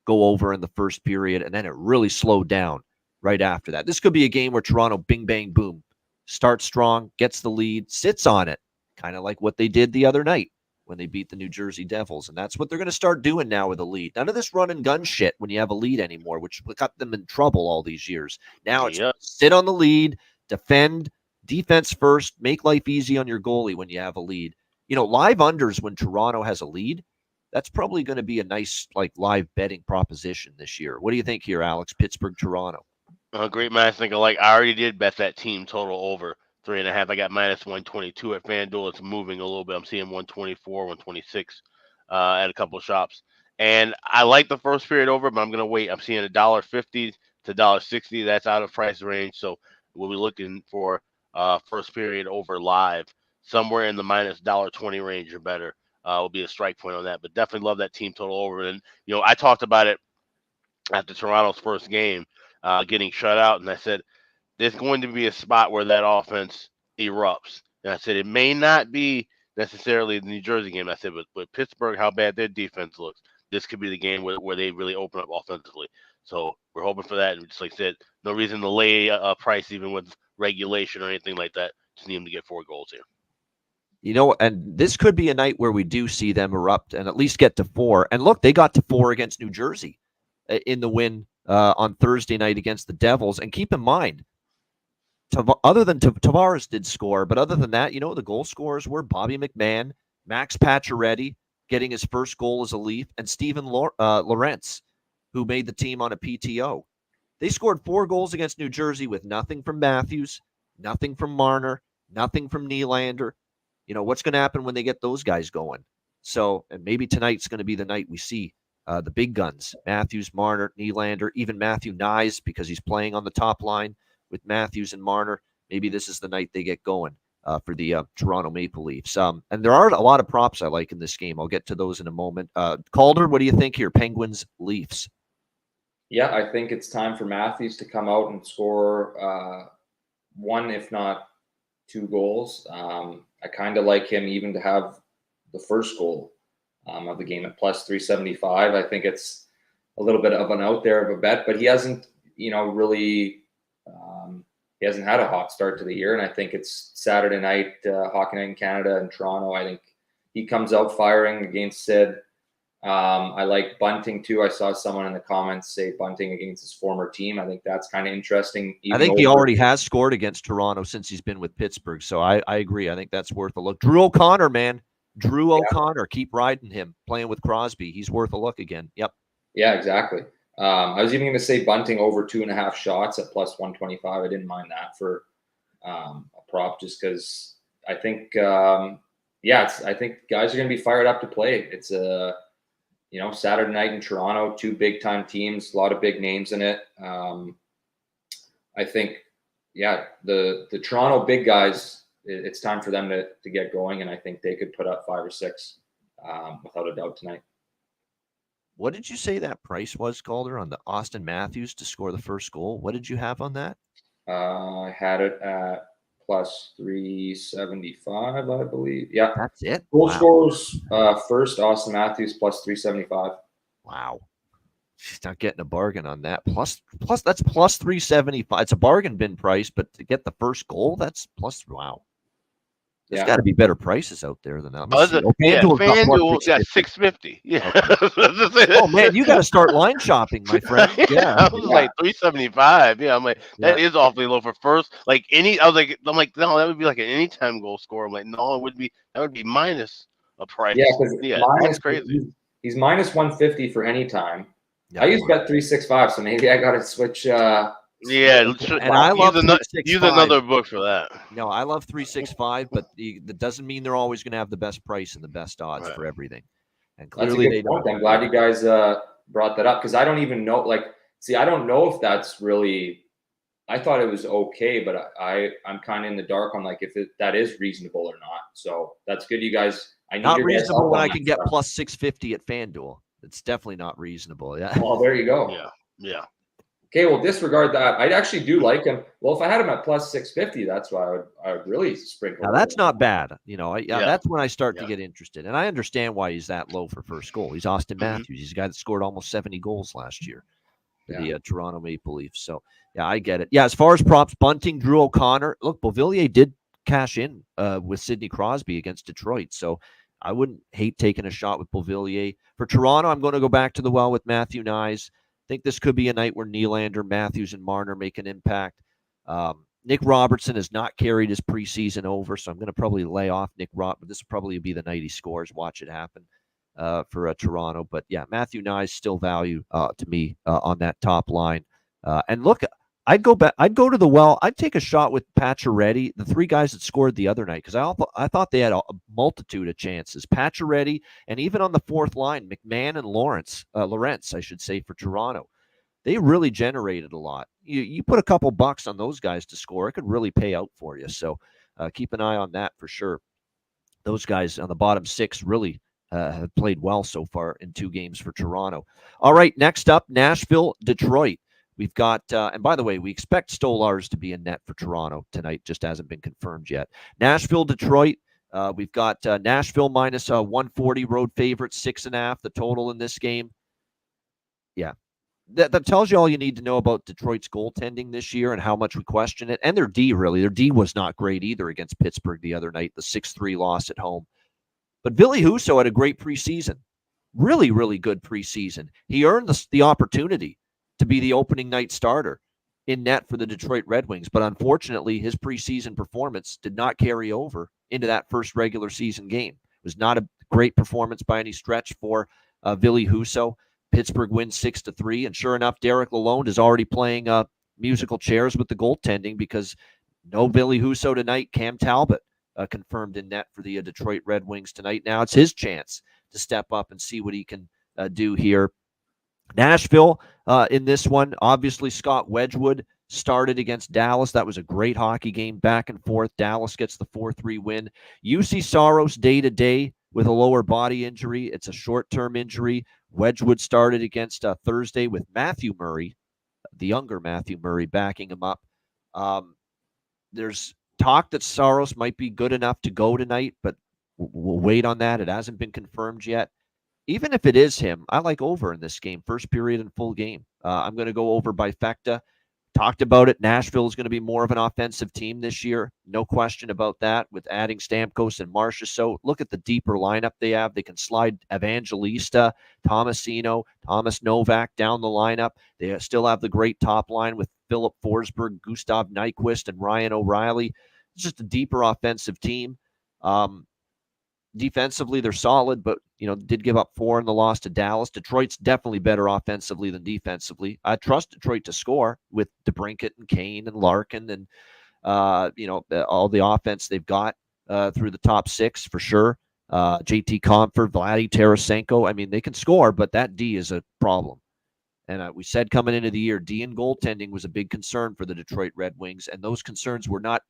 go over in the first period, and then it really slowed down right after that. This could be a game where Toronto, bing, bang, boom, starts strong, gets the lead, sits on it, kind of like what they did the other night when they beat the New Jersey Devils. And that's what they're going to start doing now with a lead. None of this run and gun shit when you have a lead anymore, which got them in trouble all these years. Now it's sit on the lead, defense first, make life easy on your goalie when you have a lead. Live unders when Toronto has a lead, that's probably going to be a nice live betting proposition this year. What do you think here, Alex? Pittsburgh, Toronto. Great match. I already did bet that team total over 3.5. I got minus 122 at FanDuel. It's moving a little bit. I'm seeing 124, 126 at a couple of shops. And I like the first period over, but I'm going to wait. I'm seeing $1.50 to $1.60. That's out of price range. So we'll be looking for first period over live, somewhere in the minus $1.20 range or better. Will be a strike point on that, but definitely love that team total over. And I talked about it after Toronto's first game, getting shut out, and I said there's going to be a spot where that offense erupts. And I said it may not be necessarily the New Jersey game. I said, but Pittsburgh, how bad their defense looks, this could be the game where they really open up offensively. So we're hoping for that. And just like I said, no reason to lay a price even with regulation or anything like that. Just need them to get 4 goals here. And this could be a night where we do see them erupt and at least get to 4. And look, they got to 4 against New Jersey in the win on Thursday night against the Devils. And keep in mind, other than Tavares did score, but other than that, the goal scorers were Bobby McMahon, Max Pacioretty getting his first goal as a Leaf, and Steven Lorentz, who made the team on a PTO. They scored 4 goals against New Jersey with nothing from Matthews, nothing from Marner, nothing from Nylander. What's going to happen when they get those guys going? So, and maybe tonight's going to be the night we see the big guns, Matthews, Marner, Nylander, even Matthew Nyes, because he's playing on the top line with Matthews and Marner. Maybe this is the night they get going for the Toronto Maple Leafs. And there are a lot of props I like in this game. I'll get to those in a moment. Calder, what do you think here? Penguins, Leafs. Yeah, I think it's time for Matthews to come out and score 1, if not 2 goals. I kind of like him even to have the first goal of the game at plus 375. I think it's a little bit of an out there of a bet, but he hasn't, really, he hasn't had a hot start to the year. And I think it's Saturday night, hockey night in Canada and Toronto. I think he comes out firing against Sid. I like Bunting too. I saw someone in the comments say Bunting against his former team. I think that's kind of interesting. I think he already has scored against Toronto since he's been with Pittsburgh. So I agree. I think that's worth a look. Drew O'Connor, man. O'Connor, keep riding him, playing with Crosby. He's worth a look again. Yep. Yeah, exactly. I was even going to say Bunting over 2.5 shots at plus 125. I didn't mind that for a prop just because I think, I think guys are going to be fired up to play. It's a Saturday night in Toronto, 2 big-time teams, a lot of big names in it. I think, the Toronto big guys, it's time for them to get going, and I think they could put up 5 or 6 without a doubt tonight. What did you say that price was, Calder, on the Austin Matthews to score the first goal? What did you have on that? I had it at plus 375, I believe. Yeah. That's it? Goal scorers first, Austin Matthews, plus 375. Wow. She's not getting a bargain on that. Plus that's plus 375. It's a bargain bin price, but to get the first goal, that's plus, wow. There's got to be better prices out there than that. FanDuel's got $650. Yeah. Oh man, you got to start line shopping, my friend. Yeah, I was like $375. Yeah, I'm like that is awfully low for first. Like I'm like no, that would be like an anytime goal scorer. I'm like no, it would be that would be minus a price. Yeah, because that's crazy. He's minus 150 for anytime. I use bet 365, so maybe I got to switch. And I love use another book for that. No, I love 365, but that doesn't mean they're always going to have the best price and the best odds for everything. And clearly they don't. I'm glad you guys brought that up because I don't even know. Like, I don't know if that's really. I thought it was okay, but I'm kind of in the dark on like if that is reasonable or not. So that's good, you guys. Not reasonable when I can get plus 650 at FanDuel. It's definitely not reasonable. Yeah. Well, there you go. Yeah. Okay, well, disregard that. I actually do like him. Well, if I had him at plus 650, that's why I would really sprinkle. Now that's not bad. That's when I start to get interested, and I understand why he's that low for first goal. He's Austin Matthews. He's a guy that scored almost 70 goals last year for the Toronto Maple Leafs. So yeah, I get it. Yeah, as far as props, Bunting, Drew O'Connor. Look, Beauvillier did cash in with Sidney Crosby against Detroit, so I wouldn't hate taking a shot with Beauvillier. For Toronto, I'm going to go back to the well with Matthew Nyes. I think this could be a night where Nylander, Matthews, and Marner make an impact. Nick Robertson has not carried his preseason over, so I'm going to probably lay off Nick Robertson. This will probably be the night he scores. Watch it happen for Toronto. But yeah, Matthew Nyes still value to me on that top line. And look, I'd go to the well. I'd take a shot with Pacioretty, the three guys that scored the other night, because I thought they had a multitude of chances. Pacioretty, and even on the fourth line, McMahon and Lawrence, I should say, for Toronto. They really generated a lot. You put a couple bucks on those guys to score, it could really pay out for you. So keep an eye on that for sure. Those guys on the bottom six really have played well so far in 2 games for Toronto. All right, next up, Nashville, Detroit. We've got, and by the way, we expect Stolarz to be in net for Toronto tonight. Just hasn't been confirmed yet. Nashville, Detroit. We've got Nashville minus 140 road favorite, 6.5. The total in this game. Yeah, that tells you all you need to know about Detroit's goaltending this year and how much we question it. And their D, really. Their D was not great either against Pittsburgh the other night, the 6-3 loss at home. But Ville Husso had a great preseason. Really, really good preseason. He earned the opportunity to be the opening night starter in net for the Detroit Red Wings. But unfortunately, his preseason performance did not carry over into that first regular season game. It was not a great performance by any stretch for Ville Husso. Pittsburgh wins 6-3. And sure enough, Derek Lalonde is already playing musical chairs with the goaltending because no Ville Husso tonight. Cam Talbot confirmed in net for the Detroit Red Wings tonight. Now it's his chance to step up and see what he can do here. Nashville in this one, obviously Scott Wedgwood started against Dallas. That was a great hockey game, back and forth. Dallas gets the 4-3 win. UC Saros day-to-day with a lower body injury. It's a short-term injury. Wedgwood started against Thursday with Matthew Murray, the younger Matthew Murray, backing him up. There's talk that Saros might be good enough to go tonight, but we'll wait on that. It hasn't been confirmed yet. Even if it is him, I like over in this game, first period and full game. I'm going to go over by Fecta. Talked about it. Nashville is going to be more of an offensive team this year. No question about that with adding Stamkos and Marcia. So look at the deeper lineup they have. They can slide Evangelista, Tomasino, Thomas Novak down the lineup. They still have the great top line with Philip Forsberg, Gustav Nyquist, and Ryan O'Reilly. It's just a deeper offensive team. Defensively, they're solid, but did give up 4 in the loss to Dallas. Detroit's definitely better offensively than defensively. I trust Detroit to score with DeBrincat and Kane and Larkin and all the offense they've got through the top 6 for sure. JT Compher, Vladdy Tarasenko. I mean, they can score, but that D is a problem. And we said coming into the year, D and goaltending was a big concern for the Detroit Red Wings, and those concerns were not.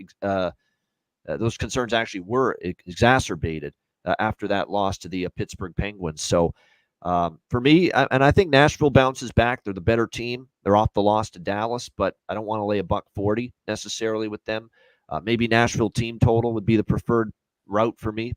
Those concerns actually were exacerbated after that loss to the Pittsburgh Penguins. So for me, and I think Nashville bounces back. They're the better team. They're off the loss to Dallas, but I don't want to lay $140 necessarily with them. Maybe Nashville team total would be the preferred route for me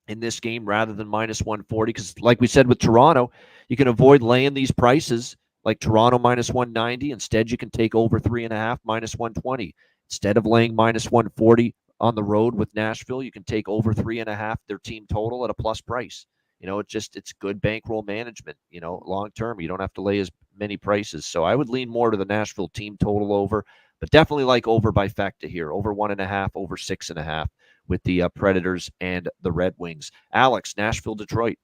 in this game rather than minus 140. Because like we said with Toronto, you can avoid laying these prices like Toronto minus 190. Instead, you can take over 3.5 minus 120. Instead of laying minus 140, on the road with Nashville. You can take over 3.5 their team total at a plus price. It's good bankroll management. Long term, you don't have to lay as many prices. So I would lean more to the Nashville team total over, but definitely like over by Fecta here, over 1.5, over 6.5 with the Predators and the Red Wings. Alex, Nashville, Detroit.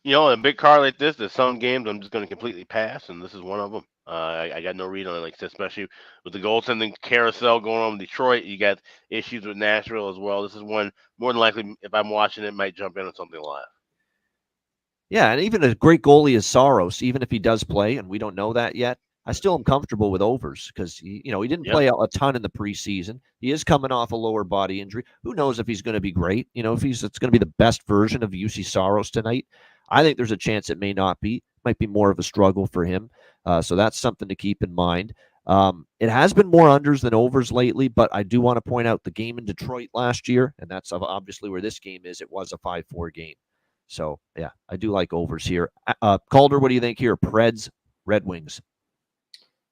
In a big car like this, there's some games I'm just going to completely pass, and this is one of them. I got no read on it, like I said, especially with the goaltending carousel going on in Detroit. You got issues with Nashville as well. This is one, more than likely, if I'm watching it, might jump in on something live. Yeah, and even a great goalie is Saros, even if he does play, and we don't know that yet, I still am comfortable with overs because he didn't play a ton in the preseason. He is coming off a lower body injury. Who knows if he's going to be great? If it's going to be the best version of UC Saros tonight. I think there's a chance it may not be. Might be more of a struggle for him. So that's something to keep in mind. It has been more unders than overs lately, but I do want to point out the game in Detroit last year, and that's obviously where this game is. It was a 5-4 game. So, yeah, I do like overs here. Calder, what do you think here? Preds, Red Wings.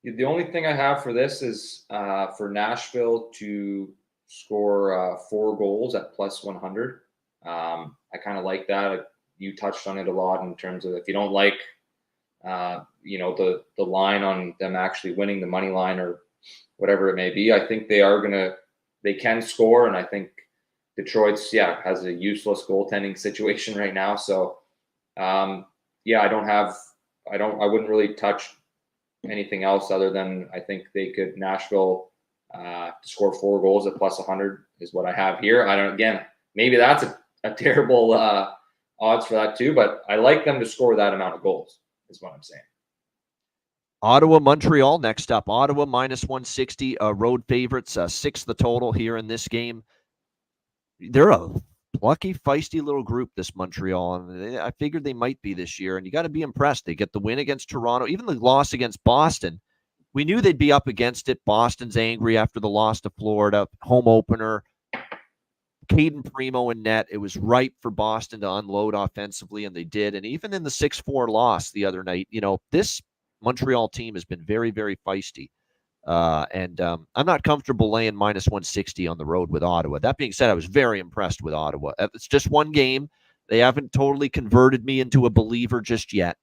The only thing I have for this is for Nashville to score 4 goals at plus 100. I kind of like that. You touched on it a lot in terms of if you don't like, the line on them actually winning the money line or whatever it may be. I think they can score, and I think Detroit's has a useless goaltending situation right now. So I wouldn't really touch anything else other than I think they could Nashville score 4 goals at plus 100 is what I have here. Maybe that's a terrible odds for that too, but I like them to score that amount of goals is what I'm saying. Ottawa, Montreal next up. Ottawa minus 160, road favorites, 6 the total here in this game. They're a plucky, feisty little group, this Montreal, and I figured they might be this year, and you got to be impressed. They get the win against Toronto, even the loss against Boston. We knew they'd be up against it. Boston's angry after the loss to Florida, home opener. Caden Primo in net. It was ripe for Boston to unload offensively, and they did. And even in the 6-4 loss the other night, this Montreal team has been very, very feisty. And I'm not comfortable laying minus 160 on the road with Ottawa. That being said, I was very impressed with Ottawa. It's just one game. They haven't totally converted me into a believer just yet.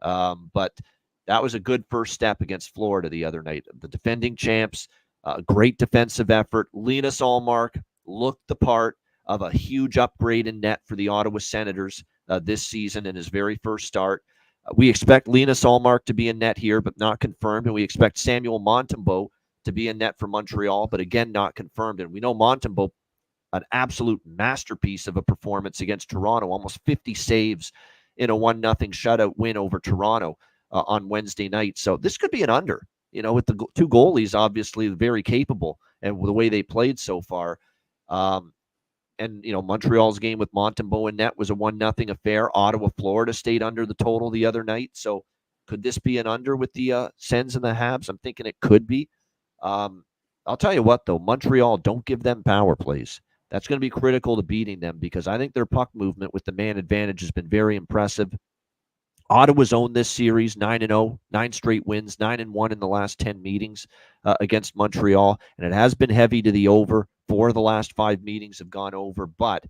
But that was a good first step against Florida the other night. The defending champs, great defensive effort. Linus Ullmark looked the part of a huge upgrade in net for the Ottawa Senators this season in his very first start. We expect Linus Ullmark to be in net here, but not confirmed. And we expect Samuel Montembeault to be in net for Montreal, but again, not confirmed. And we know Montembeault, an absolute masterpiece of a performance against Toronto, almost 50 saves in a 1-0 shutout win over Toronto on Wednesday night. So this could be an under, with the 2 goalies, obviously very capable, and the way they played so far. And, Montreal's game with Montembeault in net was a 1-0 affair. Ottawa, Florida stayed under the total the other night. So could this be an under with the Sens and the Habs? I'm thinking it could be. I'll tell you what, though, Montreal, don't give them power plays. That's going to be critical to beating them because I think their puck movement with the man advantage has been very impressive. Ottawa's owned this series 9-0, 9 straight wins, 9-1 in the last 10 meetings against Montreal. And it has been heavy to the over. 4 of the last 5 meetings have gone over, but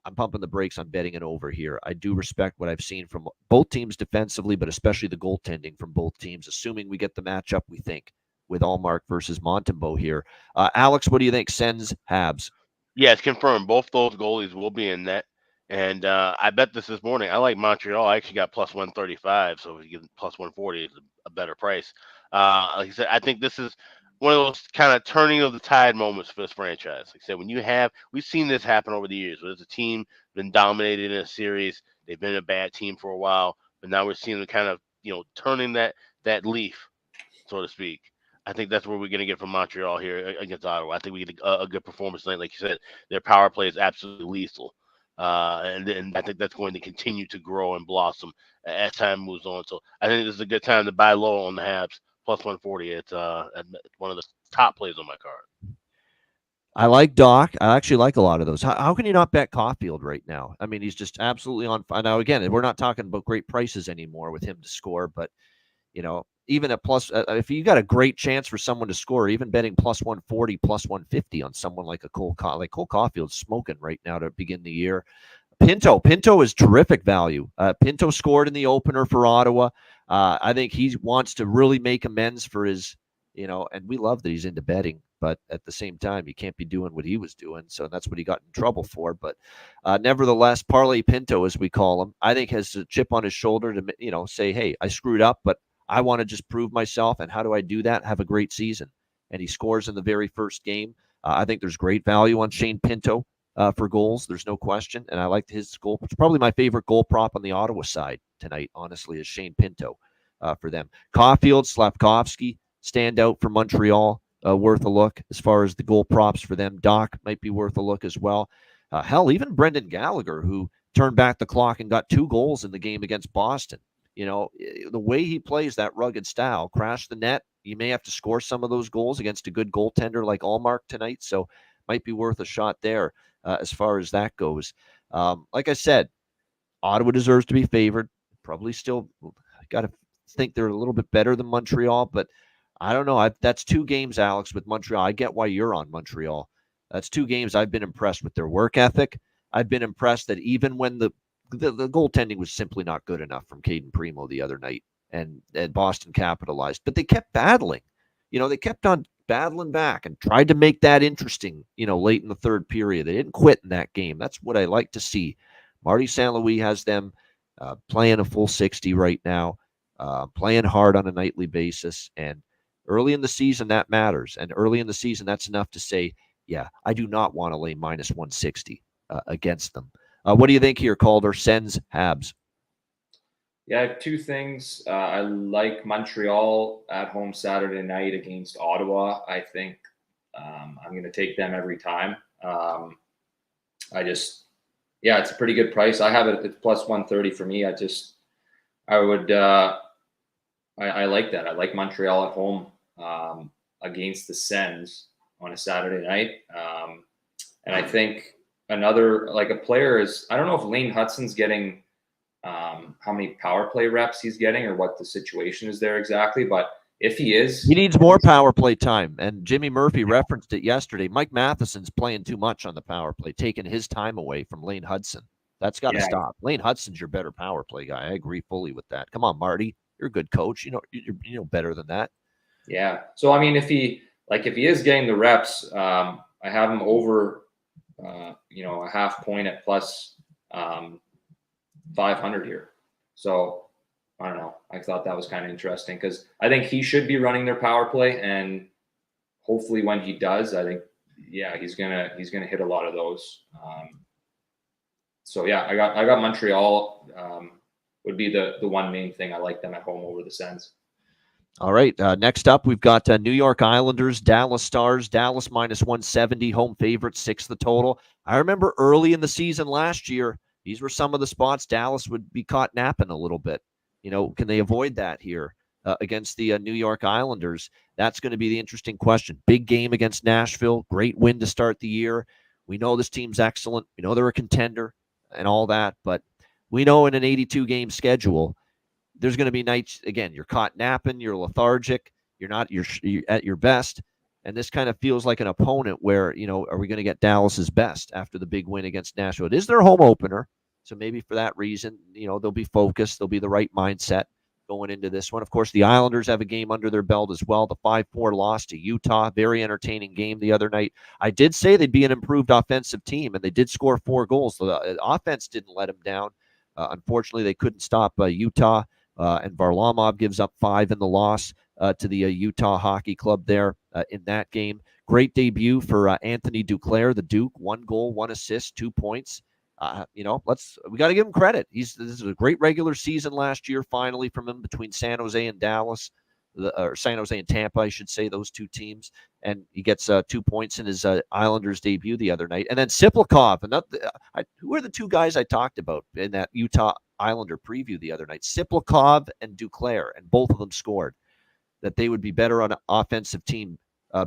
I'm pumping the brakes on betting it over here. I do respect what I've seen from both teams defensively, but especially the goaltending from both teams, assuming we get the matchup we think with Ullmark versus Montembeault here. Alex, what do you think? Sens, Habs? Yeah, it's confirmed. Both those goalies will be in net. And I bet this morning. I like Montreal. I actually got plus 135, so if you get plus 140, it's a better price. Like I said, I think this is one of those kind of turning of the tide moments for this franchise. Like I said, we've seen this happen over the years. Where there's a team been dominated in a series, they've been a bad team for a while, but now we're seeing them kind of, turning that leaf, so to speak. I think that's where we're going to get from Montreal here against Ottawa. I think we get a good performance tonight. Like you said, their power play is absolutely lethal. And I think that's going to continue to grow and blossom as time moves on. So I think this is a good time to buy low on the Habs. Plus 140. It's one of the top plays on my card. I like Doc. I actually like a lot of those. How can you not bet Caulfield right now? I mean, he's just absolutely on fire. Now, again, we're not talking about great prices anymore with him to score, but, even at plus, if you got a great chance for someone to score, even betting plus 140, plus 150 on someone like a Cole Caulfield's smoking right now to begin the year. Pinto is terrific value. Pinto scored in the opener for Ottawa. I think he wants to really make amends for his, and we love that he's into betting, but at the same time, he can't be doing what he was doing. So that's what he got in trouble for. But nevertheless, Parlay Pinto, as we call him, I think has a chip on his shoulder to, say, hey, I screwed up, but I want to just prove myself. And how do I do that? Have a great season. And he scores in the very first game. I think there's great value on Shane Pinto for goals. There's no question. And I liked his goal. It's probably my favorite goal prop on the Ottawa side tonight, honestly, is Shane Pinto for them. Caulfield, Slavkovsky stand out for Montreal. Worth a look as far as the goal props for them. Doc might be worth a look as well. Hell, even Brendan Gallagher, who turned back the clock and got 2 goals in the game against Boston. The way he plays that rugged style, crash the net, you may have to score some of those goals against a good goaltender like Allmark tonight. So might be worth a shot there as far as that goes. Like I said, Ottawa deserves to be favored. Probably still got to think they're a little bit better than Montreal, but I don't know. That's 2 games, Alex, with Montreal. I get why you're on Montreal. That's 2 games I've been impressed with their work ethic. I've been impressed that even when the goaltending was simply not good enough from Caden Primo the other night, and Boston capitalized, but they kept battling. They kept on battling back and tried to make that interesting, late in the third period. They didn't quit in that game. That's what I like to see. Marty St. Louis has them playing a full 60 right now, playing hard on a nightly basis. And early in the season, that matters. And early in the season, that's enough to say, yeah, I do not want to lay minus 160 against them. What do you think here, Calder? Sens, Habs. Yeah, I have 2 things. I like Montreal at home Saturday night against Ottawa. I think I'm going to take them every time. It's a pretty good price. I have it at plus 130 for me. I like that. I like Montreal at home against the Sens on a Saturday night. And I think another, like a player is, I don't know if Lane Hutson's getting how many power play reps he's getting or what the situation is there exactly. But if he is, he needs more power play time. And Jimmy Murphy referenced it yesterday. Mike Matheson's playing too much on the power play, taking his time away from Lane Hudson. That's got to stop. Lane Hudson's your better power play guy. I agree fully with that. Come on, Marty. You're a good coach. You know better than that. Yeah. So, I mean, if he is getting the reps, I have him over, a half point at plus 500 here. So I don't know. I thought that was kind of interesting because I think he should be running their power play, and hopefully when he does, I think, he's gonna hit a lot of those. I got Montreal. Would be the one main thing. I like them at home over the Sens. All right. Next up, we've got New York Islanders, Dallas Stars. Dallas minus 170, home favorite, 6 the total. I remember early in the season last year, these were some of the spots Dallas would be caught napping a little bit. Can they avoid that here against the New York Islanders? That's going to be the interesting question. Big game against Nashville. Great win to start the year. We know this team's excellent. We know they're a contender and all that, but we know in an 82-game schedule, there's going to be nights, again, you're caught napping, you're lethargic, you're at your best. And this kind of feels like an opponent where, are we going to get Dallas's best after the big win against Nashville? It is their home opener. So maybe for that reason, they'll be focused. They'll be the right mindset going into this one. Of course, the Islanders have a game under their belt as well. The 5-4 loss to Utah, very entertaining game the other night. I did say they'd be an improved offensive team, and they did score 4 goals. So the offense didn't let them down. Unfortunately, they couldn't stop Utah, and Varlamov gives up 5 in the loss to the Utah Hockey Club there in that game. Great debut for Anthony Duclair, the Duke. 1 goal, 1 assist, 2 points. We got to give him credit. This is a great regular season last year, finally, from him between San Jose and Dallas, or San Jose and Tampa, I should say, those 2 teams. And he gets 2 points in his Islanders debut the other night. And then Siplikov, who are the 2 guys I talked about in that Utah Islander preview the other night? Siplikov and Duclair, and both of them scored. That they would be better on an offensive team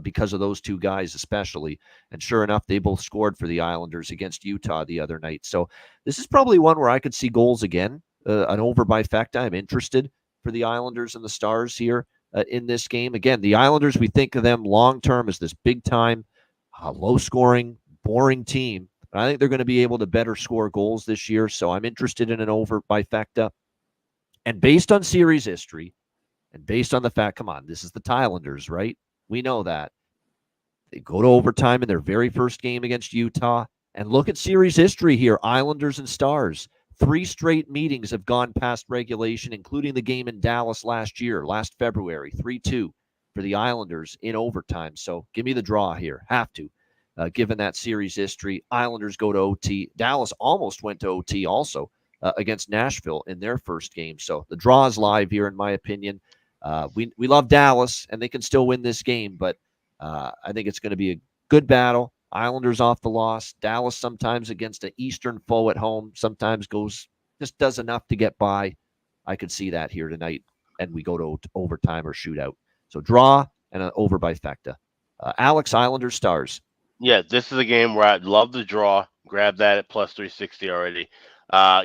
because of those 2 guys especially. And sure enough, they both scored for the Islanders against Utah the other night. So this is probably one where I could see goals again, an over by Fecta. I'm interested. for the Islanders and the Stars here in this game. Again, the Islanders, we think of them long-term as this big-time, low-scoring, boring team. I think they're going to be able to better score goals this year, so I'm interested in an over by Fecta. And based on series history, and based on the fact, come on, this is the Islanders, right? We know that. They go to overtime in their very first game against Utah. And look at series history here, Islanders and Stars. 3 straight meetings have gone past regulation, including the game in Dallas last February, 3-2 for the Islanders in overtime. So give me the draw here. Have to. Given that series history, Islanders go to OT. Dallas almost went to OT also against Nashville in their first game. So the draw is live here, in my opinion. We love Dallas, and they can still win this game, but I think it's going to be a good battle. Islanders off the loss. Dallas sometimes against an Eastern foe at home sometimes just does enough to get by. I could see that here tonight, and we go to overtime or shootout. So draw and an over by Fecta. Alex, Islanders, Stars. Yeah, this is a game where I'd love to draw. Grab that at plus 360 already.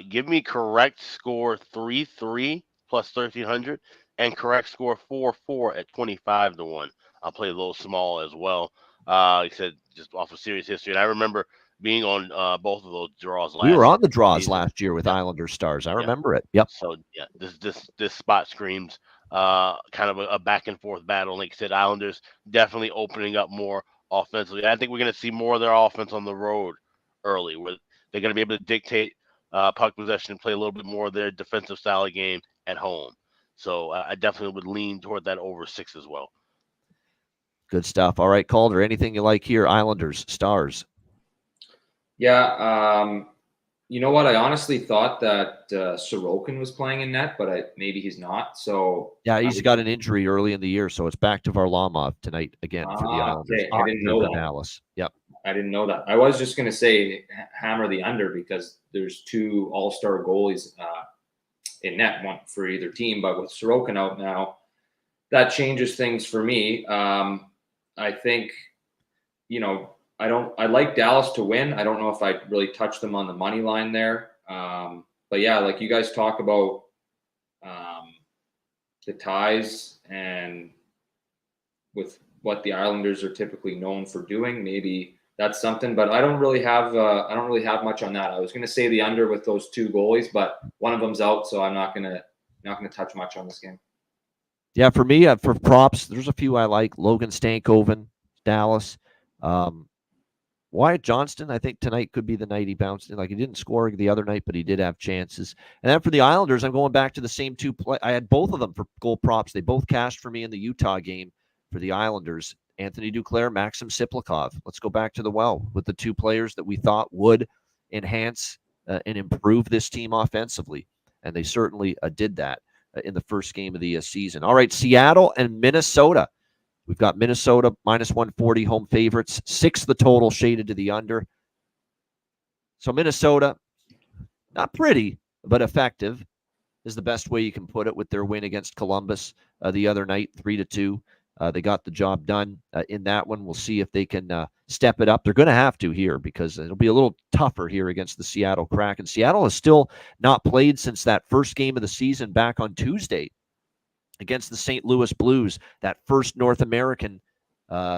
Give me correct score 3-3 plus 1,300 and correct score 4-4 at 25-1. I'll play a little small as well. Like I said, just off of series history. And I remember being on both of those draws last year. We were on the draws last year with Islanders Stars. I remember it. Yep. So, yeah, this spot screams kind of a back and forth battle. Like I said, Islanders definitely opening up more offensively. I think we're going to see more of their offense on the road early, where they're going to be able to dictate puck possession and play a little bit more of their defensive style of game at home. So I definitely would lean toward that over 6 as well. Good stuff. All right, Calder, anything you like here? Islanders, Stars. Yeah, you know what? I honestly thought that Sorokin was playing in net, but maybe he's not. So yeah, he's got an injury early in the year, so it's back to Varlamov tonight again for the Islanders. Okay. I didn't know that. Dallas. Yep. I didn't know that. I was just going to say hammer the under because there's 2 all-star goalies in net, one for either team. But with Sorokin out now, that changes things for me. I think, I like Dallas to win. I don't know if I'd really touch them on the money line there. But yeah, like you guys talk about the ties and with what the Islanders are typically known for doing, maybe that's something, but I don't really have much on that. I was going to say the under with those 2 goalies, but one of them's out. So I'm not going to touch much on this game. Yeah, for me, for props, there's a few I like. Logan Stankoven, Dallas. Wyatt Johnston, I think tonight could be the night he bounced in. Like, he didn't score the other night, but he did have chances. And then for the Islanders, I'm going back to the same 2 play. I had both of them for goal props. They both cashed for me in the Utah game for the Islanders. Anthony Duclair, Maxim Siplikov. Let's go back to the well with the 2 players that we thought would enhance and improve this team offensively. And they certainly did that in the first game of the season. All right, Seattle and Minnesota. We've got Minnesota minus 140 home favorites, 6 the total, shaded to the under. So Minnesota, not pretty, but effective is the best way you can put it with their win against Columbus the other night, 3-2. They got the job done in that one. We'll see if they can step it up. They're going to have to here because it'll be a little tougher here against the Seattle Kraken. Seattle has still not played since that first game of the season back on Tuesday against the St. Louis Blues, that first North American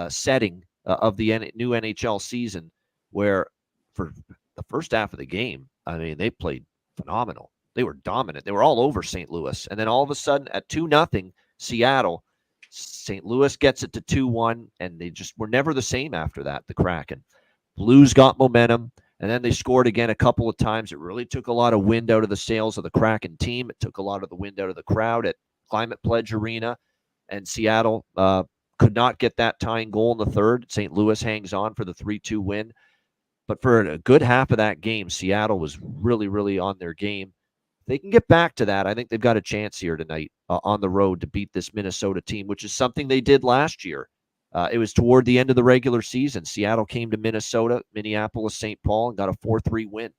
setting of the new NHL season, where for the first half of the game, I mean, they played phenomenal. They were dominant. They were all over St. Louis. And then all of a sudden at 2-0, Seattle, St. Louis gets it to 2-1, and they just were never the same after that, the Kraken. Blues got momentum, and then they scored again a couple of times. It really took a lot of wind out of the sails of the Kraken team. It took a lot of the wind out of the crowd at Climate Pledge Arena, and Seattle could not get that tying goal in the third. St. Louis hangs on for the 3-2 win. But for a good half of that game, Seattle was really, really on their game. They can get back to that. I think they've got a chance here tonight on the road to beat this Minnesota team, which is something they did last year. It was toward the end of the regular season. Seattle came to Minnesota, Minneapolis, St. Paul, and got a 4-3 win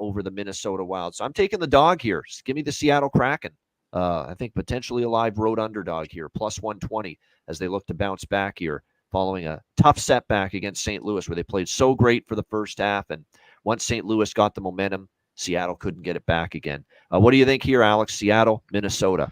over the Minnesota Wild. So I'm taking the dog here. Just give me the Seattle Kraken. I think potentially a live road underdog here, plus 120 as they look to bounce back here following a tough setback against St. Louis where they played so great for the first half. And once St. Louis got the momentum, Seattle couldn't get it back again. What do you think here, Alex? Seattle, Minnesota.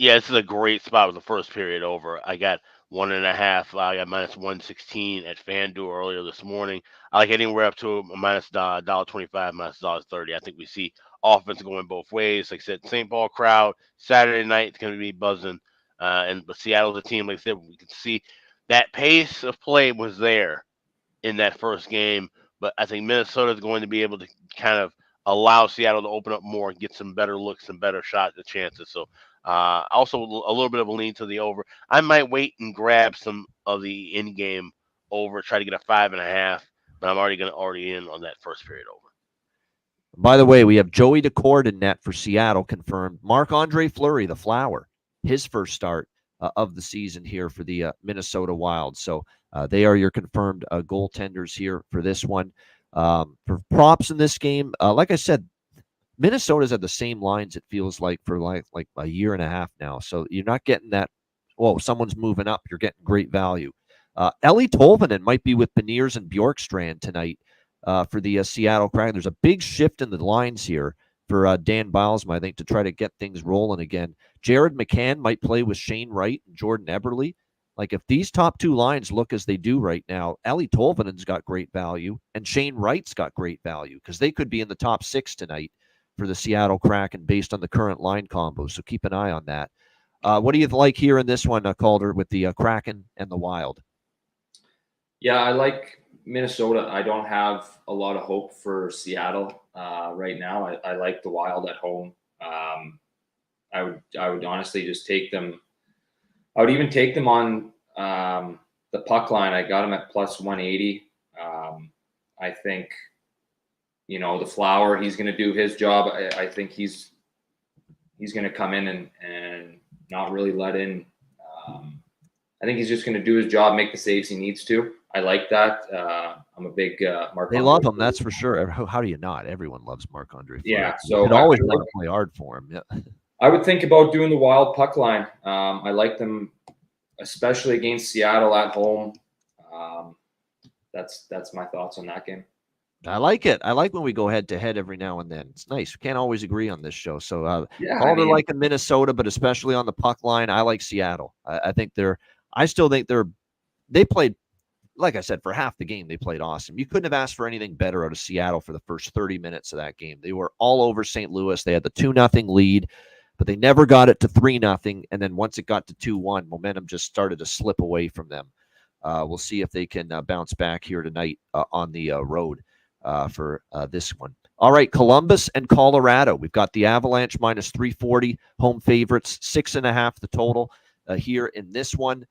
Yeah, this is a great spot with the first period over. I got 1.5. I got minus 116 at FanDuel earlier this morning. I like anywhere up to a minus $1.25, minus $1.30. I think we see offense going both ways. Like I said, St. Paul crowd Saturday night it's going to be buzzing, but Seattle's a team. Like I said, we can see that pace of play was there in that first game, but I think Minnesota is going to be able to kind of allow Seattle to open up more and get some better looks and better shots and chances. So also a little bit of a lean to the over. I might wait and grab some of the in-game over, try to get a 5.5, but I'm already in on that first period over. By the way, we have Joey Decord in net for Seattle confirmed. Marc-Andre Fleury, the Flower, his first start of the season here for the Minnesota Wild. So they are your confirmed goaltenders here for this one. For props in this game, like I said, Minnesota's had the same lines, it feels like, for like a year and a half now. So you're not getting that, whoa, someone's moving up. You're getting great value. Ellie Tolvanen might be with Beniers and Bjorkstrand tonight for the Seattle Kraken. There's a big shift in the lines here for Dan Bilesma, I think, to try to get things rolling again. Jared McCann might play with Shane Wright and Jordan Eberle. Like, if these top two lines look as they do right now, Ellie Tolvanen's got great value, and Shane Wright's got great value because they could be in the top 6 tonight for the Seattle Kraken based on the current line combo. So keep an eye on that. What do you like here in this one, Calder, with the Kraken and the Wild? Yeah, I like Minnesota. I don't have a lot of hope for Seattle right now. I like the Wild at home. I would honestly just take them. I would even take them on the puck line. I got them at plus 180. I think, the Flower, he's going to do his job. I think he's going to come in and not really let in. I think he's just going to do his job, make the saves he needs to. I like that. I'm a big Marc-Andre. They love him, that's for sure. How do you not? Everyone loves Marc-Andre. Yeah, so you always want to play hard for him. Yeah. I would think about doing the Wild puck line. I like them, especially against Seattle at home. That's my thoughts on that game. I like it. I like when we go head to head every now and then. It's nice. We can't always agree on this show. So Calder like in Minnesota, but especially on the puck line, I like Seattle. I still think they played, like I said, for half the game, they played awesome. You couldn't have asked for anything better out of Seattle for the first 30 minutes of that game. They were all over St. Louis. They had the 2-0 lead, but they never got it to 3-0. And then once it got to 2-1, momentum just started to slip away from them. We'll see if they can bounce back here tonight on the road for this one. All right, Columbus and Colorado. We've got the Avalanche minus 340, home favorites, 6.5 the total here in this one.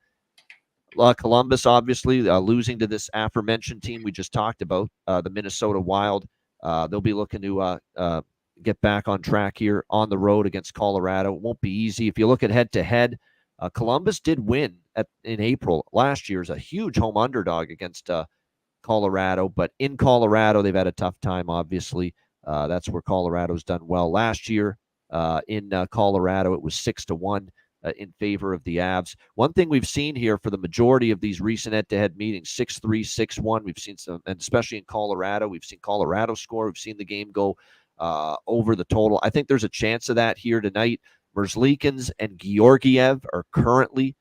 Columbus, obviously, losing to this aforementioned team we just talked about, the Minnesota Wild. They'll be looking to get back on track here on the road against Colorado. It won't be easy. If you look at head-to-head, Columbus did win in April last year as a huge home underdog against Colorado. But in Colorado, they've had a tough time, obviously. That's where Colorado's done well. Last year in Colorado, it was 6-1. In favor of the Avs. One thing we've seen here for the majority of these recent head-to-head meetings, 6-3, 6-1, we've seen some, and especially in Colorado, we've seen Colorado score. We've seen the game go over the total. I think there's a chance of that here tonight. Merzlikins and Georgiev are currently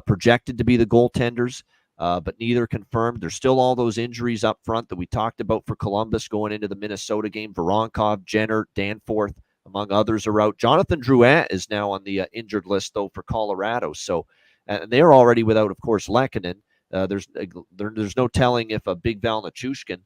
projected to be the goaltenders, but neither confirmed. There's still all those injuries up front that we talked about for Columbus going into the Minnesota game. Voronkov, Jenner, Danforth, among others, are out. Jonathan Drouin is now on the injured list, though, for Colorado. So they're already without, of course, Lehkonen. There's no telling if Big Val Nichushkin,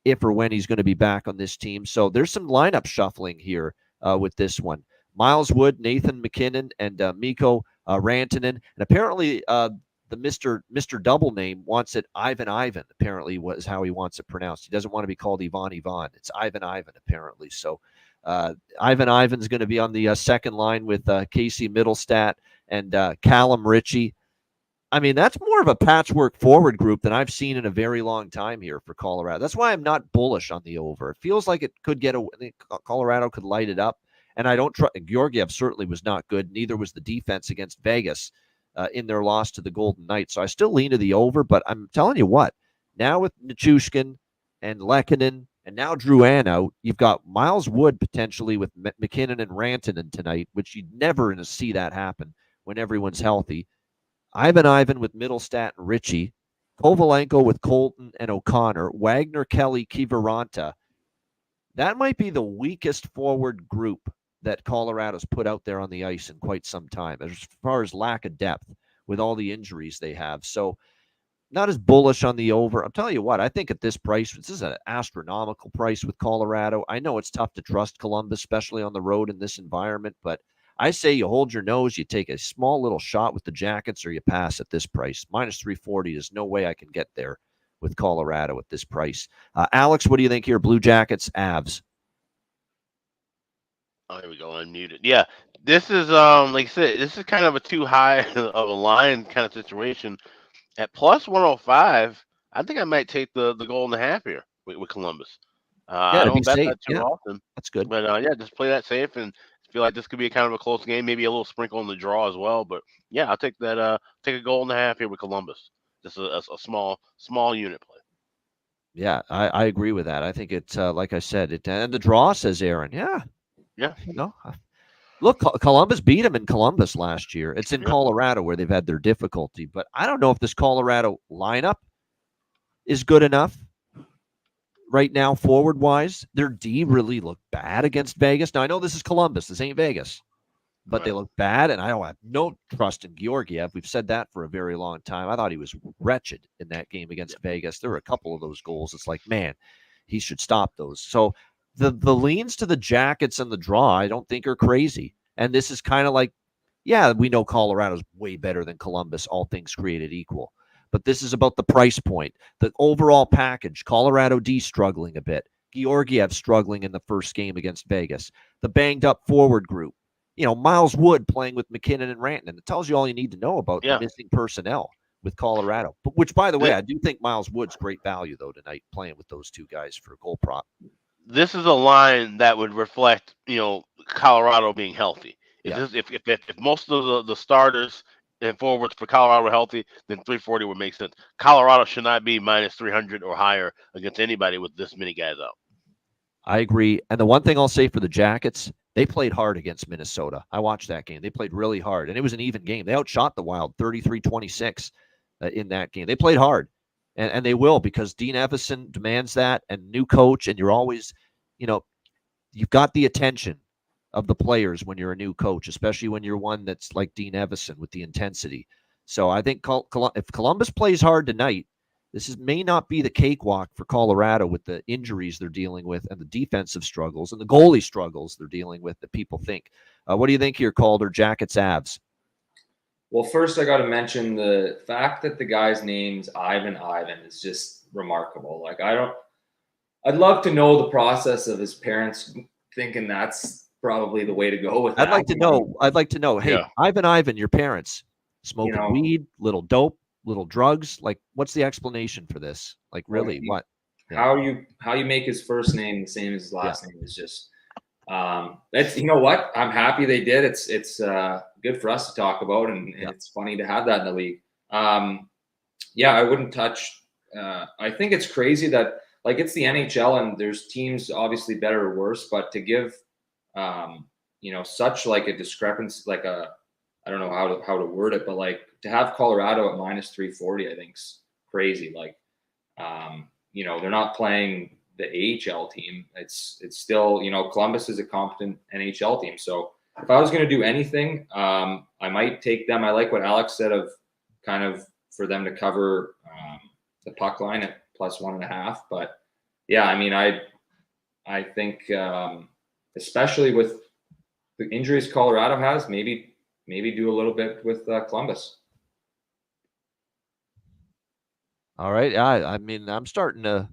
if or when he's going to be back on this team. So there's some lineup shuffling here with this one. Miles Wood, Nathan McKinnon, and Mikko Rantanen. And apparently the Mr. Double name wants it Ivan, apparently was how he wants it pronounced. He doesn't want to be called Ivan. It's Ivan, apparently. So Ivan's going to be on the second line with Casey Middlestat and Callum Ritchie. I mean, that's more of a patchwork forward group than I've seen in a very long time here for Colorado. That's why I'm not bullish on the over. It feels like it could Colorado could light it up. And I don't trust. Georgiev certainly was not good. Neither was the defense against Vegas in their loss to the Golden Knights. So I still lean to the over, but I'm telling you what, now with Nichushkin and Lehkonen and now Drouin out. You've got Miles Wood potentially with McKinnon and Rantanen tonight, which you'd never see that happen when everyone's healthy. Ivan with Middlestat and Ritchie, Kovalenko with Colton and O'Connor, Wagner, Kelly, Kiviranta. That might be the weakest forward group that Colorado's put out there on the ice in quite some time, as far as lack of depth with all the injuries they have. So not as bullish on the over. I'm telling you what, I think at this price, this is an astronomical price with Colorado. I know it's tough to trust Columbus, especially on the road in this environment, but I say you hold your nose, you take a small little shot with the Jackets, or you pass at this price. Minus 340, there's no way I can get there with Colorado at this price. Alex, what do you think here? Blue Jackets, Avs. Oh, here we go. Unmuted. Yeah, this is like I said, this is kind of a too high of a line kind of situation. At plus 105, I think I might take the goal and a half here with Columbus. I don't bet that too often. That's good. But yeah, just play that safe and feel like this could be kind of a close game, maybe a little sprinkle in the draw as well. But yeah, I'll take that. Take a goal and a half here with Columbus. Just a small unit play. Yeah, I agree with that. I think it's like I said, and the draw, says Aaron. Yeah. Look, Columbus beat them in Columbus last year. It's in Colorado where they've had their difficulty, but I don't know if this Colorado lineup is good enough right now, forward-wise. Their D really looked bad against Vegas. Now, I know this is Columbus. This ain't Vegas. But they look bad, and I don't have no trust in Georgiev. We've said that for a very long time. I thought he was wretched in that game against Vegas. There were a couple of those goals. It's like, man, he should stop those. So the leans to the Jackets and the draw, I don't think are crazy. And this is kind of like, yeah, we know Colorado's way better than Columbus, all things created equal. But this is about the price point, the overall package. Colorado D struggling a bit. Georgiev struggling in the first game against Vegas. The banged up forward group. Miles Wood playing with McKinnon and Rantanen. It tells you all you need to know about the missing personnel with Colorado. But which, by the way, I do think Miles Wood's great value, though, tonight, playing with those two guys for a goal prop. This is a line that would reflect, Colorado being healthy. If most of the starters and forwards for Colorado were healthy, then 340 would make sense. Colorado should not be minus 300 or higher against anybody with this many guys out. I agree. And the one thing I'll say for the Jackets, they played hard against Minnesota. I watched that game. They played really hard, and it was an even game. They outshot the Wild 33-26 in that game. They played hard, and they will, because Dean Evison demands that, and new coach, and you're always, you've got the attention of the players when you're a new coach, especially when you're one that's like Dean Evison with the intensity. So I think if Columbus plays hard tonight, this may not be the cakewalk for Colorado with the injuries they're dealing with and the defensive struggles and the goalie struggles they're dealing with that people think. What do you think here, Calder? Jackets, Avs? Well, first I got to mention the fact that the guy's name's Ivan is just remarkable. Like, I'd love to know the process of his parents thinking that's probably the way to go with that. I'd like to know. Hey, Ivan, your parents smoking weed, little dope, little drugs. Like, what's the explanation for this? Like, really, what? How you make his first name the same as his last name is just that's, what, I'm happy they did. It's good for us to talk about, and it's funny to have that in the league. I wouldn't touch. I think it's crazy that, like, it's the NHL and there's teams obviously better or worse, but to give such like a discrepancy, like I don't know how to word it, but like to have Colorado at minus 340, I think's crazy. Like, they're not playing the AHL team. It's still, Columbus is a competent NHL team. So if I was going to do anything, I might take them. I like what Alex said of kind of for them to cover the puck line at plus 1.5. But yeah, I mean, I think especially with the injuries Colorado has, maybe do a little bit with Columbus. All right. I mean, I'm starting to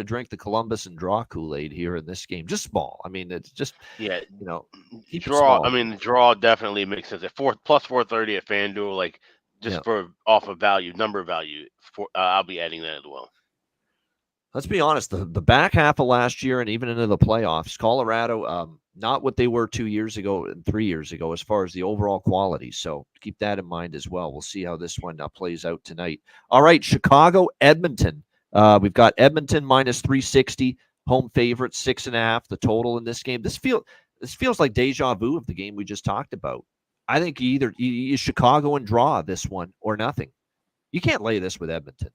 drink the Columbus and draw Kool-Aid here in this game. Just small. I mean, it's just, draw. I mean, the draw definitely makes sense. At plus 430 at FanDuel, like just for off of number value, I'll be adding that as well. Let's be honest. The back half of last year and even into the playoffs, Colorado, not what they were 2 years ago and 3 years ago as far as the overall quality. So keep that in mind as well. We'll see how this one plays out tonight. All right, Chicago, Edmonton. We've got Edmonton minus 360, home favorite, 6.5, the total in this game. This feels like deja vu of the game we just talked about. I think you Chicago and draw this one or nothing. You can't lay this with Edmonton.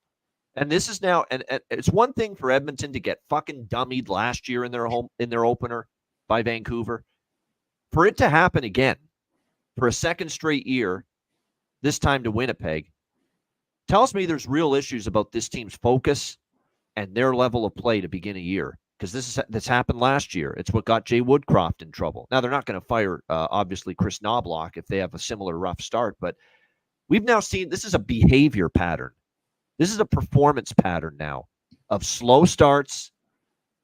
And this is now, and it's one thing for Edmonton to get fucking dummied last year in their opener by Vancouver. For it to happen again, for a second straight year, this time to Winnipeg, tells me there's real issues about this team's focus and their level of play to begin a year. Because this happened last year. It's what got Jay Woodcroft in trouble. Now, they're not going to fire, obviously, Chris Knobloch if they have a similar rough start. But we've now seen this is a behavior pattern. This is a performance pattern now of slow starts,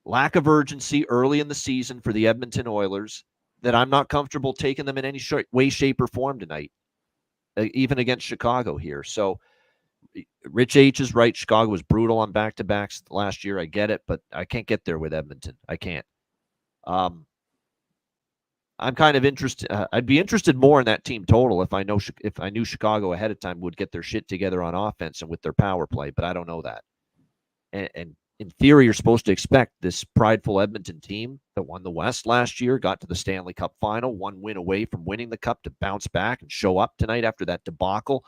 lack of urgency early in the season for the Edmonton Oilers that I'm not comfortable taking them in any way, shape, or form tonight, even against Chicago here. So Rich H is right. Chicago was brutal on back-to-backs last year. I get it, but I can't get there with Edmonton. I can't. I'm kind of interested. I'd be interested more in that team total if I knew Chicago ahead of time would get their shit together on offense and with their power play, but I don't know that. And in theory, you're supposed to expect this prideful Edmonton team that won the West last year, got to the Stanley Cup final, one win away from winning the Cup, to bounce back and show up tonight after that debacle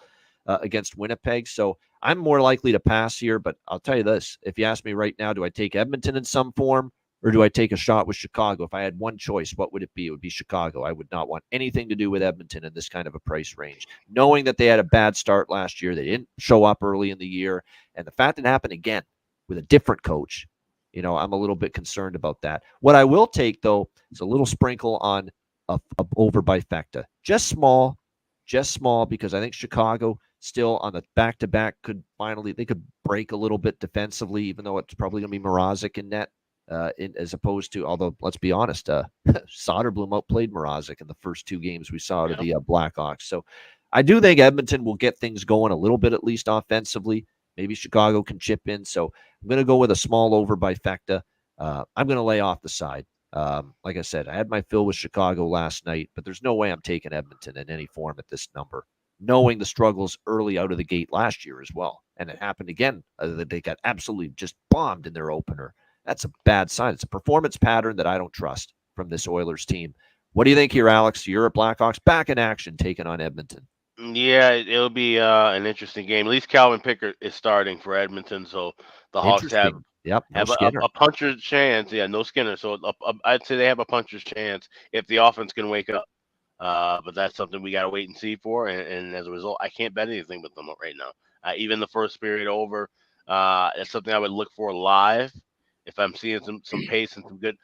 against Winnipeg. So I'm more likely to pass here, but I'll tell you this. If you ask me right now, do I take Edmonton in some form or do I take a shot with Chicago? If I had one choice, what would it be? It would be Chicago. I would not want anything to do with Edmonton in this kind of a price range. Knowing that they had a bad start last year, they didn't show up early in the year, and the fact it happened again with a different coach, I'm a little bit concerned about that. What I will take, though, is a little sprinkle on a over by Fecta. Just small, because I think Chicago still on the back-to-back could break a little bit defensively, even though it's probably going to be Mrazek in net, as opposed to, although let's be honest, Soderblom outplayed Mrazek in the first two games we saw out of the Blackhawks. So I do think Edmonton will get things going a little bit, at least offensively. Maybe Chicago can chip in. So I'm going to go with a small over by Fecta. I'm going to lay off the side. Like I said, I had my fill with Chicago last night, but there's no way I'm taking Edmonton in any form at this number, knowing the struggles early out of the gate last year as well. And it happened again. They got absolutely just bombed in their opener. That's a bad sign. It's a performance pattern that I don't trust from this Oilers team. What do you think here, Alex? You're at Blackhawks back in action, taking on Edmonton. Yeah, it'll be an interesting game. At least Calvin Pickard is starting for Edmonton, so the Hawks have a puncher's chance. Yeah, no Skinner. So I'd say they have a puncher's chance if the offense can wake up. But that's something we got to wait and see for. And as a result, I can't bet anything with them right now. Even the first period over, it's something I would look for live. If I'm seeing some pace and some good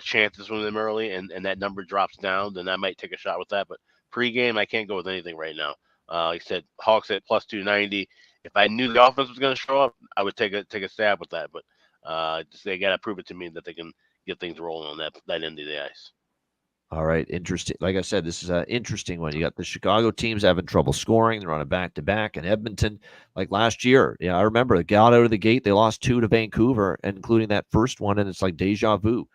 chances from them early and that number drops down, then I might take a shot with that. But pre-game, I can't go with anything right now. Like I said, Hawks at plus 290. If I knew the offense was going to show up, I would take a stab with that. But they got to prove it to me that they can get things rolling on that end of the ice. All right, interesting. Like I said, this is an interesting one. You got the Chicago teams having trouble scoring. They're on a back-to-back. And Edmonton, like last year, I remember they got out of the gate. They lost 2 to Vancouver, including that first one, and it's like deja vu.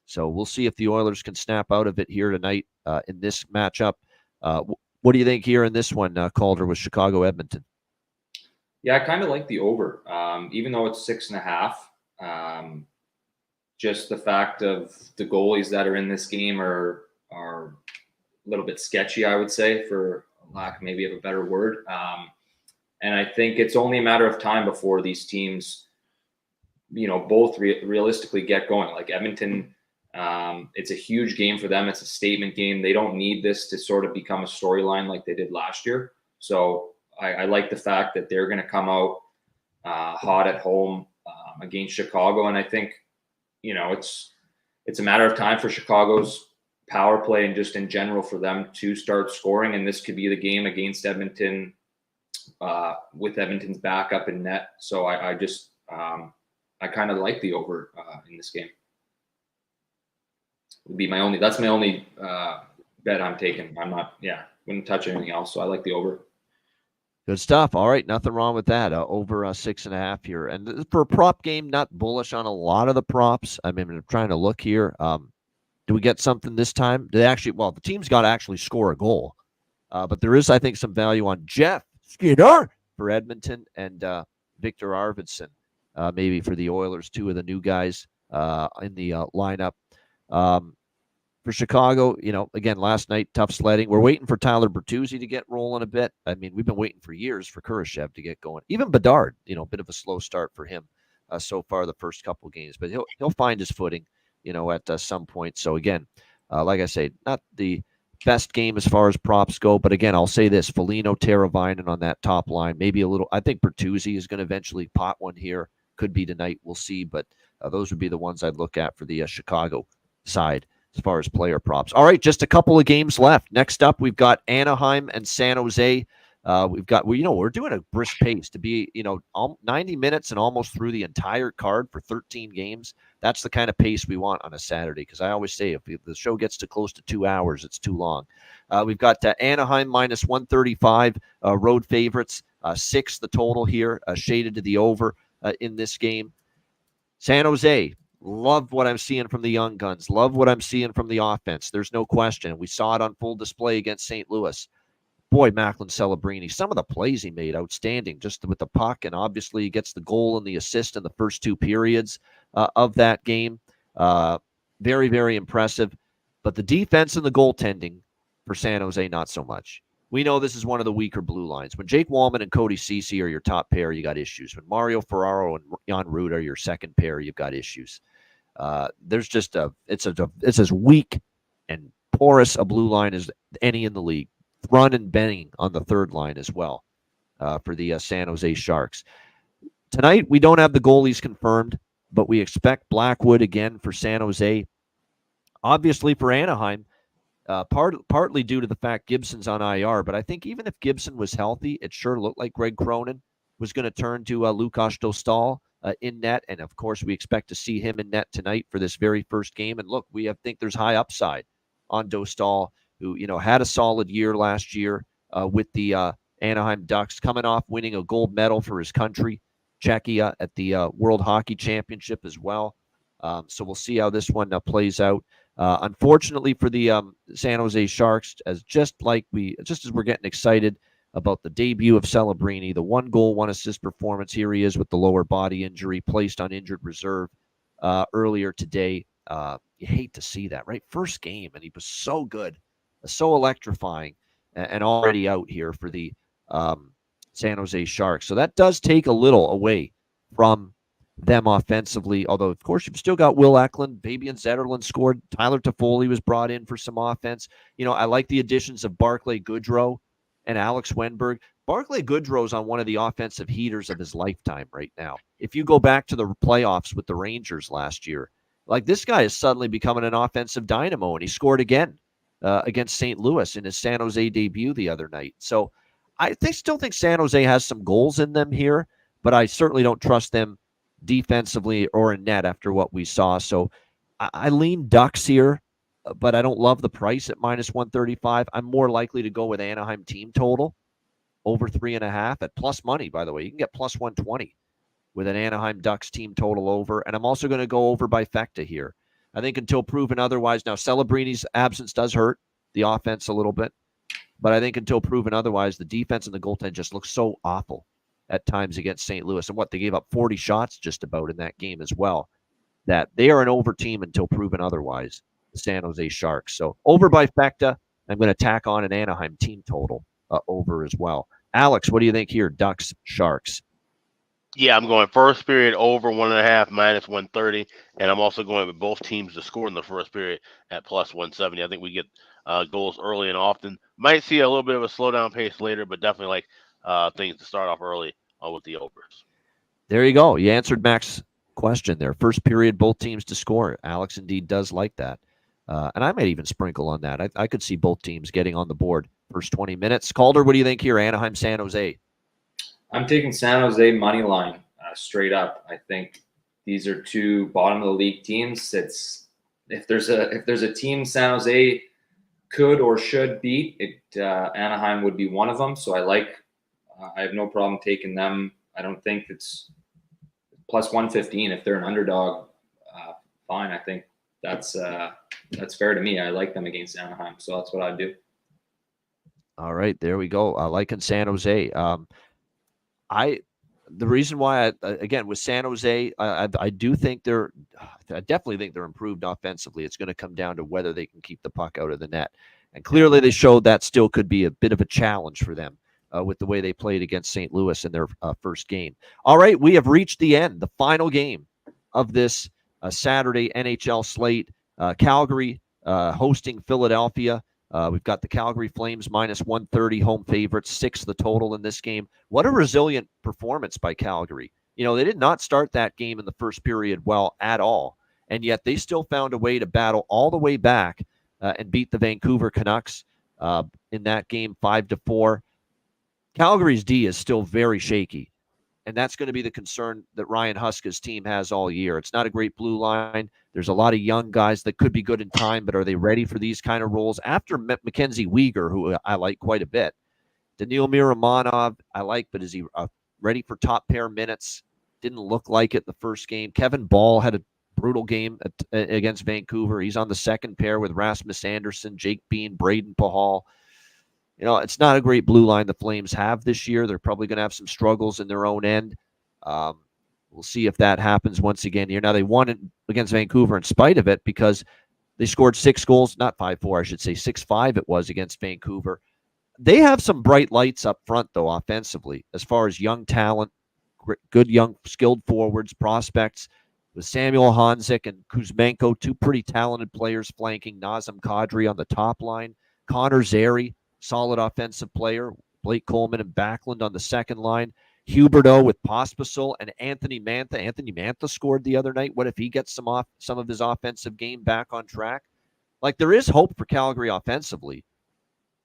So we'll see if the Oilers can snap out of it here tonight in this matchup. What do you think here in this one, Calder, with Chicago-Edmonton? Yeah, I kind of like the over, even though it's 6.5. Just the fact of the goalies that are in this game are a little bit sketchy, I would say, for lack maybe of a better word. And I think it's only a matter of time before these teams, both realistically get going. Like Edmonton, it's a huge game for them. It's a statement game. They don't need this to sort of become a storyline like they did last year. So I like the fact that they're going to come out hot at home against Chicago. And I think, it's a matter of time for Chicago's power play and just in general for them to start scoring. And this could be the game against Edmonton with Edmonton's backup in net. So I kind of like the over in this game. That's my only bet I'm taking. Wouldn't touch anything else. So I like the over. Good stuff. All right, nothing wrong with that. Over 6.5 here. And for a prop game, not bullish on a lot of the props. I mean, I'm trying to look here. Do we get something this time? The team's got to actually score a goal. But there is, I think, some value on Jeff Skinner for Edmonton and Victor Arvidsson maybe for the Oilers, 2 of the new guys in the lineup. For Chicago, again, last night, tough sledding. We're waiting for Tyler Bertuzzi to get rolling a bit. I mean, we've been waiting for years for Kurashev to get going. Even Bedard, a bit of a slow start for him so far the first couple games. But he'll find his footing, at some point. So, again, like I say, not the best game as far as props go. But, again, I'll say this. Foligno, Teravainen on that top line. Maybe a little – I think Bertuzzi is going to eventually pot one here. Could be tonight. We'll see. But those would be the ones I'd look at for the Chicago side as far as player props. All right, just a couple of games left. Next up, we've got Anaheim and San Jose. We're doing a brisk pace to be, 90 minutes and almost through the entire card for 13 games. That's the kind of pace we want on a Saturday, because I always say if the show gets to close to 2 hours, it's too long. We've got Anaheim minus 135, road favorites, 6 the total here, shaded to the over in this game. San Jose, love what I'm seeing from the young guns. Love what I'm seeing from the offense. There's no question. We saw it on full display against St. Louis. Boy, Macklin Celebrini, some of the plays he made, outstanding, just with the puck, and obviously he gets the goal and the assist in the first 2 periods of that game. Very, very impressive. But the defense and the goaltending for San Jose, not so much. We know this is one of the weaker blue lines. When Jake Wallman and Cody Ceci are your top pair, you got issues. When Mario Ferraro and Jan Rud are your second pair, you've got issues. There's just it's as weak and porous a blue line as any in the league. Run and Benning on the third line as well for the San Jose Sharks. Tonight, we don't have the goalies confirmed, but we expect Blackwood again for San Jose. Obviously for Anaheim, partly due to the fact Gibson's on IR, but I think even if Gibson was healthy, it sure looked like Greg Cronin was going to turn to Lukáš Dostal in net, and of course we expect to see him in net tonight for this very first game. And look, think there's high upside on Dostal, who had a solid year last year with the Anaheim Ducks, coming off winning a gold medal for his country, Czechia, at the World Hockey Championship as well. So we'll see how this one plays out. Unfortunately for the San Jose Sharks, just as we're getting excited about the debut of Celebrini, the 1 goal, 1 assist performance, here he is with the lower body injury, placed on injured reserve earlier today. You hate to see that, right? First game, and he was so good, so electrifying, and already out here for the San Jose Sharks. So that does take a little away from them offensively, although, of course, you've still got Will Eklund. Fabian Zetterlund scored. Tyler Toffoli was brought in for some offense. I like the additions of Barclay Goodrow and Alex Wenberg. Barclay Goodrow's on one of the offensive heaters of his lifetime right now. If you go back to the playoffs with the Rangers last year, like, this guy is suddenly becoming an offensive dynamo, and he scored again against St. Louis in his San Jose debut the other night. So I still think San Jose has some goals in them here, but I certainly don't trust them defensively or in net after what we saw. So I lean Ducks here, but I don't love the price at minus 135. I'm more likely to go with Anaheim team total over 3.5 at plus money, by the way. You can get plus 120 with an Anaheim Ducks team total over. And I'm also going to go over by Fecta here. I think until proven otherwise. Now, Celebrini's absence does hurt the offense a little bit, but I think until proven otherwise, the defense and the goaltend just look so awful at times against St. Louis. And they gave up 40 shots just about in that game as well, that they are an over team until proven otherwise, the San Jose Sharks. So over by Fecta. I'm going to tack on an Anaheim team total over as well. Alex, what do you think here? Ducks, Sharks. Yeah, I'm going first period over 1.5 minus 130, and I'm also going with both teams to score in the first period at plus 170. I think we get goals early and often. Might see a little bit of a slowdown pace later, but definitely like things to start off early with the overs. There you go. You answered Mac's question there. First period, both teams to score. Alex indeed does like that. And I might even sprinkle on that. I could see both teams getting on the board first 20 minutes. Calder, what do you think here? Anaheim, San Jose. I'm taking San Jose money line straight up. I think these are 2 bottom of the league teams. If there's a team San Jose could or should beat, Anaheim would be one of them. So I have no problem taking them. I don't think it's plus 115 if they're an underdog. Fine, I think that's fair to me. I like them against Anaheim, so that's what I'd do. All right, there we go. I like in San Jose. the reason why, again, with San Jose, I do think I definitely think they're improved offensively. It's going to come down to whether they can keep the puck out of the net. And clearly they showed that still could be a bit of a challenge for them with the way they played against St. Louis in their first game. All right, we have reached the end, the final game of this Saturday NHL slate. Calgary hosting Philadelphia. We've got the Calgary Flames minus 130 home favorites, 6 the total in this game. What a resilient performance by Calgary. You know, they did not start that game in the first period well at all, and yet they still found a way to battle all the way back and beat the Vancouver Canucks in that game 5-4. Calgary's D is still very shaky, and that's going to be the concern that Ryan Huska's team has all year. It's not a great blue line. There's a lot of young guys that could be good in time, but are they ready for these kind of roles? After Mackenzie Weegar, who I like quite a bit, Daniil Miramonov, I like, but is he ready for top pair minutes? Didn't look like it the first game. Kevin Ball had a brutal game against Vancouver. He's on the second pair with Rasmus Anderson, Jake Bean, Braden Pahal. You know, it's not a great blue line the Flames have this year. They're probably going to have some struggles in their own end. We'll see if that happens once again here. Now, they won it against Vancouver in spite of it because they scored 6 goals, not 5-4, I should say, 6-5 it was against Vancouver. They have some bright lights up front, though, offensively, as far as young talent, good young skilled forwards, prospects, with Samuel Honzik and Kuzmenko, 2 pretty talented players flanking Nazem Kadri on the top line, Connor Zary, solid offensive player, Blake Coleman and Backlund on the second line, Huberdeau with Pospisil and Anthony Mantha. Anthony Mantha scored the other night. What if he gets some of his offensive game back on track? Like, there is hope for Calgary offensively,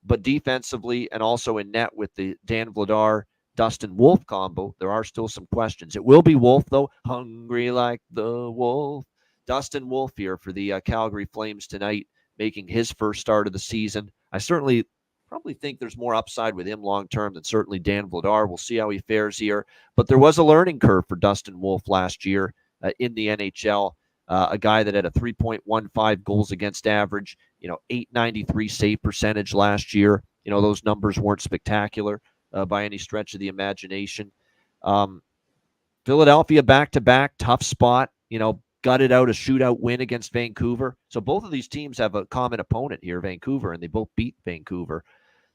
but defensively and also in net with the Dan Vladar, Dustin Wolf combo, there are still some questions. It will be Wolf, though, hungry like the wolf. Dustin Wolf here for the Calgary Flames tonight, making his first start of the season. I certainly probably think there's more upside with him long-term than certainly Dan Vladar. We'll see how he fares here. But there was a learning curve for Dustin Wolf last year in the NHL, a guy that had a 3.15 goals against average, .893 save percentage last year. Those numbers weren't spectacular by any stretch of the imagination. Philadelphia back-to-back, tough spot, gutted out a shootout win against Vancouver. So both of these teams have a common opponent here, Vancouver, and they both beat Vancouver.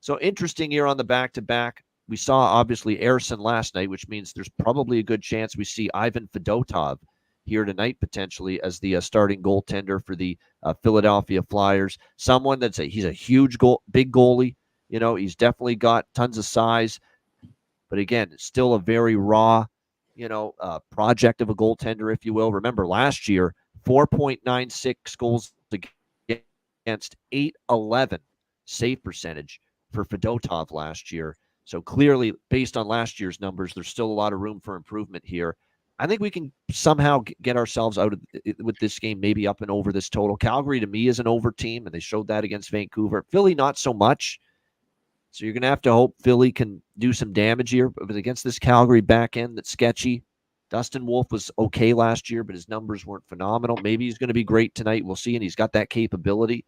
So interesting here on the back-to-back. We saw, obviously, Ersson last night, which means there's probably a good chance we see Ivan Fedotov here tonight, potentially, as the starting goaltender for the Philadelphia Flyers. Someone he's a huge big goalie. He's definitely got tons of size. But again, still a very raw, project of a goaltender, if you will. Remember, last year, 4.96 goals against 811 save percentage for Fedotov last year. So clearly, based on last year's numbers, there's still a lot of room for improvement here. I think we can somehow get ourselves out of with this game, maybe up and over this total. Calgary, to me, is an over team, and they showed that against Vancouver. Philly, not so much. So you're going to have to hope Philly can do some damage here. But against this Calgary back end that's sketchy, Dustin Wolf was okay last year, but his numbers weren't phenomenal. Maybe he's going to be great tonight. We'll see, and he's got that capability.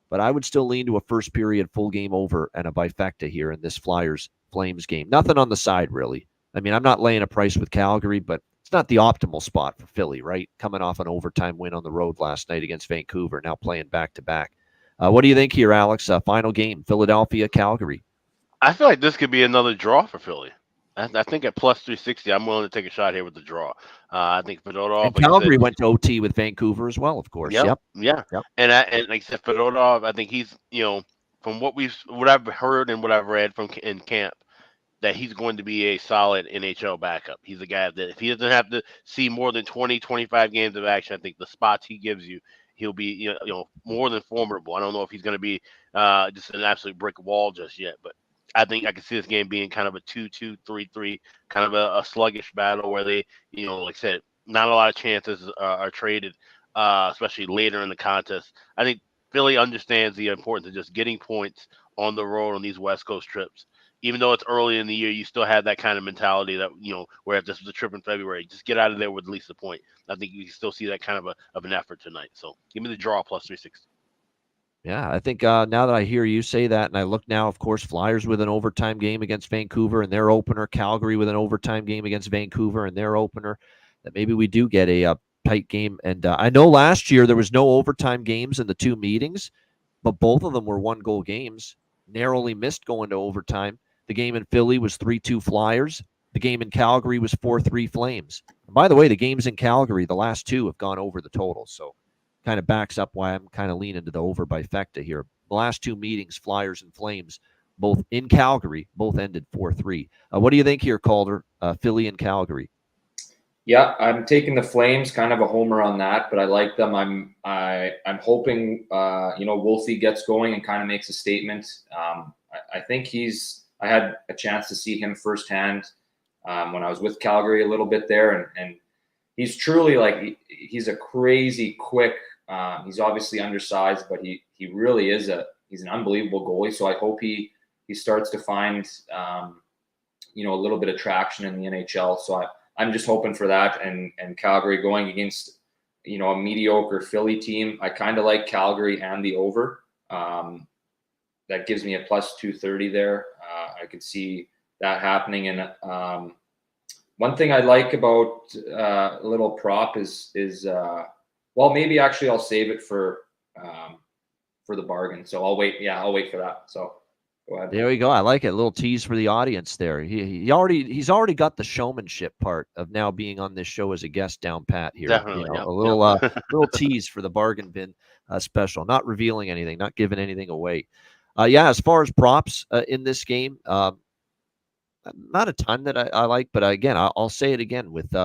But I would still lean to a first period full game over and a bifecta here in this Flyers-Flames game. Nothing on the side, really. I mean, I'm not laying a price with Calgary, but it's not the optimal spot for Philly, right? Coming off an overtime win on the road last night against Vancouver, now playing back-to-back. What do you think here, Alex? Final game, Philadelphia, Calgary. I feel like this could be another draw for Philly. I think at plus 360, I'm willing to take a shot here with the draw. I think Fedotov. And Calgary went to OT with Vancouver as well, of course. Yep. And like I said, Fedotov, I think he's, from what I've heard and what I've read in camp, that he's going to be a solid NHL backup. He's a guy that if he doesn't have to see more than 20, 25 games of action, I think the spots he gives you, he'll be, more than formidable. I don't know if he's going to be just an absolute brick wall just yet, but I think I can see this game being kind of a 2-2, 3-3, kind of a sluggish battle where they, like I said, not a lot of chances are traded, especially later in the contest. I think Philly understands the importance of just getting points on the road on these West Coast trips. Even though it's early in the year, you still have that kind of mentality that, where if this was a trip in February, just get out of there with at least a point. I think you can still see that kind of an effort tonight. So give me the draw plus 360. Yeah, I think now that I hear you say that, and I look now, of course, Flyers with an overtime game against Vancouver and their opener, Calgary with an overtime game against Vancouver and their opener, that maybe we do get a tight game. And I know last year there was no overtime games in the two meetings, but both of them were 1-goal games. Narrowly missed going to overtime. The game in Philly was 3-2 Flyers. The game in Calgary was 4-3 Flames. And by the way, the games in Calgary, the last two have gone over the total, so kind of backs up why I'm kind of leaning to the over by Fecta here. The last two meetings, Flyers and Flames, both in Calgary, both ended 4-3. What do you think here, Calder? Philly and Calgary. Yeah, I'm taking the Flames, kind of a homer on that, but I like them. I'm hoping Wolfie gets going and kind of makes a statement. I think I had a chance to see him firsthand when I was with Calgary a little bit there, and he's truly like he's a crazy quick. He's obviously undersized, but he really is he's an unbelievable goalie. So I hope he starts to find a little bit of traction in the NHL. So I'm just hoping for that. And Calgary going against a mediocre Philly team. I kind of like Calgary and the over. That gives me a plus 230 there. I could see that happening. And one thing I like about a little prop is well, maybe actually I'll save it for the bargain. So I'll wait. Yeah, I'll wait for that. So go ahead. There we go. I like it. A little tease for the audience there. He's already got the showmanship part of now being on this show as a guest down pat here. Definitely, A little little tease for the bargain bin special. Not revealing anything, not giving anything away. As far as props in this game, not a ton that I like, but again, I'll say it again with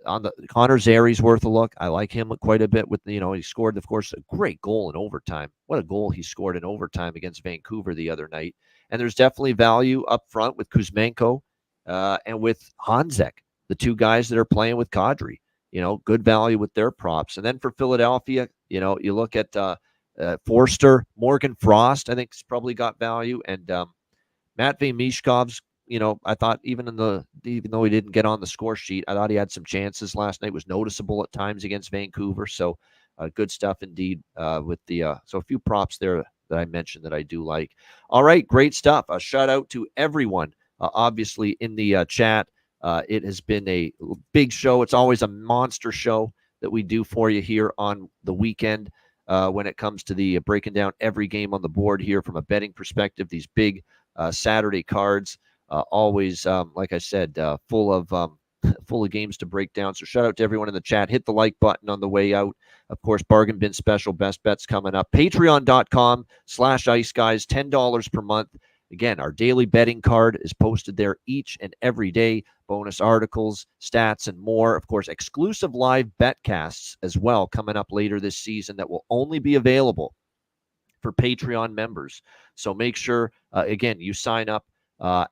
on the Connor Zary's worth a look. I like him quite a bit with, he scored, of course, a great goal in overtime. What a goal he scored in overtime against Vancouver the other night. And there's definitely value up front with Kuzmenko and with Hanzek, the two guys that are playing with Kadri. Good value with their props. And then for Philadelphia, you look at Forster, Morgan Frost, I think has probably got value. And Matvei Mishkov's, I thought even though he didn't get on the score sheet, I thought he had some chances last night. Was noticeable at times against Vancouver. So good stuff indeed with the so a few props there that I mentioned that I do like. All right, great stuff. A shout out to everyone, obviously in the chat. It has been a big show. It's always a monster show that we do for you here on the weekend when it comes to the breaking down every game on the board here from a betting perspective. These big Saturday cards. Always, like I said, full of games to break down. So shout out to everyone in the chat. Hit the like button on the way out. Of course, bargain bin special, best bets coming up. Patreon.com/Ice Guys, $10 per month. Again, our daily betting card is posted there each and every day. Bonus articles, stats, and more. Of course, exclusive live betcasts as well coming up later this season that will only be available for Patreon members. So make sure, again, you sign up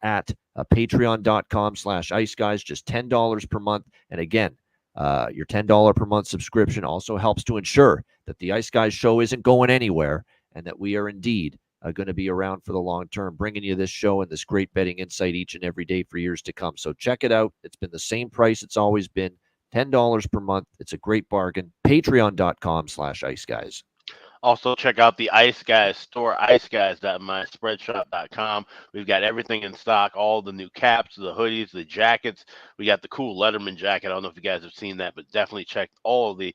at patreon.com/Ice Guys, just $10 per month. And again, your $10 per month subscription also helps to ensure that the Ice Guys show isn't going anywhere and that we are indeed going to be around for the long term, bringing you this show and this great betting insight each and every day for years to come. So check it out. It's been the same price it's always been, $10 per month. It's a great bargain. Patreon.com/Ice Guys. Also, check out the Ice Guys store, iceguys.myspreadsshop.com. We've got everything in stock, all the new caps, the hoodies, the jackets. We got the cool Letterman jacket. I don't know if you guys have seen that, but definitely check all of the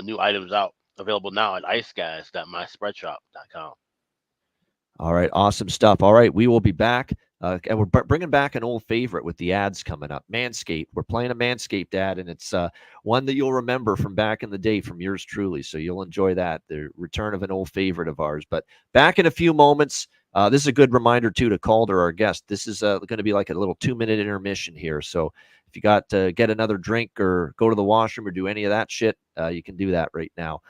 new items out, available now at iceguys.myspreadsshop.com. All right, awesome stuff. All right, we will be back. And we're bringing back an old favorite with the ads coming up. Manscaped. We're playing a Manscaped ad, and it's one that you'll remember from back in the day from yours truly. So you'll enjoy that, the return of an old favorite of ours. But back in a few moments. This is a good reminder, too, to Calder, our guest. This is going to be like a little 2-minute intermission here. So if you got to get another drink or go to the washroom or do any of that shit, you can do that right now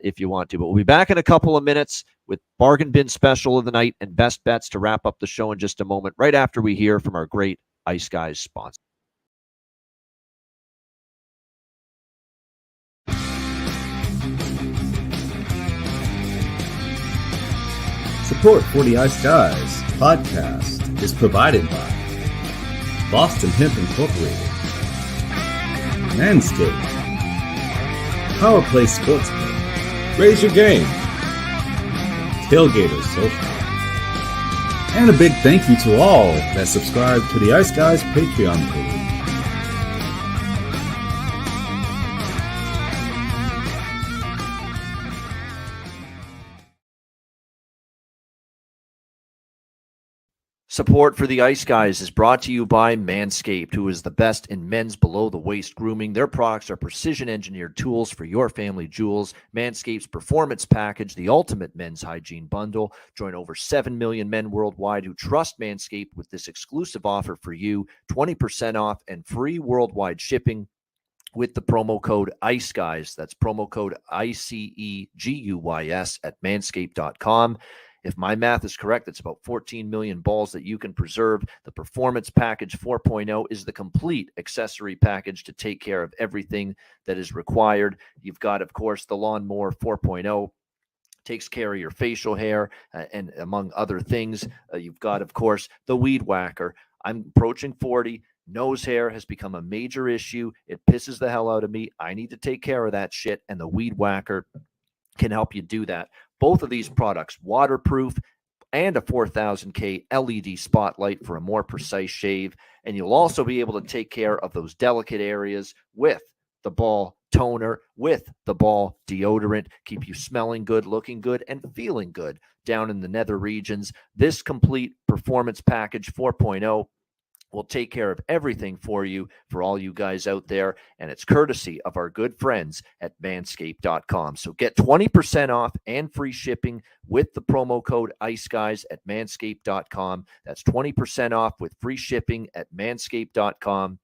if you want to. But we'll be back in a couple of minutes with Bargain Bin Special of the Night and Best Bets to wrap up the show in just a moment, right after we hear from our great Ice Guys sponsor. Support for the Ice Guys podcast is provided by Boston Hemp Incorporated, Manscaped, Power Play Sportsbook, Raise Your Game, tailgaters so far. And a big thank you to all that subscribe to the Ice Guys Patreon page. Support for the Ice Guys is brought to you by Manscaped, who is the best in men's below-the-waist grooming. Their products are precision-engineered tools for your family jewels. Manscaped's Performance Package, the ultimate men's hygiene bundle. Join over 7 million men worldwide who trust Manscaped with this exclusive offer for you, 20% off and free worldwide shipping with the promo code ICEGUYS. That's promo code ICEGUYS at manscaped.com. If my math is correct, it's about 14 million balls that you can preserve. The Performance Package 4.0 is the complete accessory package to take care of everything that is required. You've got, of course, the Lawnmower 4.0. Takes care of your facial hair and among other things. You've got, of course, the Weed Whacker. I'm approaching 40. Nose hair has become a major issue. It pisses the hell out of me. I need to take care of that shit, and the Weed Whacker can help you do that. Both of these products, waterproof and a 4000K LED spotlight for a more precise shave. And you'll also be able to take care of those delicate areas with the ball toner, with the ball deodorant, keep you smelling good, looking good, and feeling good down in the nether regions. This complete Performance Package 4.0 will take care of everything for you, for all you guys out there, and it's courtesy of our good friends at manscaped.com. So get 20% off and free shipping with the promo code ICEGUYS at manscaped.com. That's 20% off with free shipping at manscaped.com.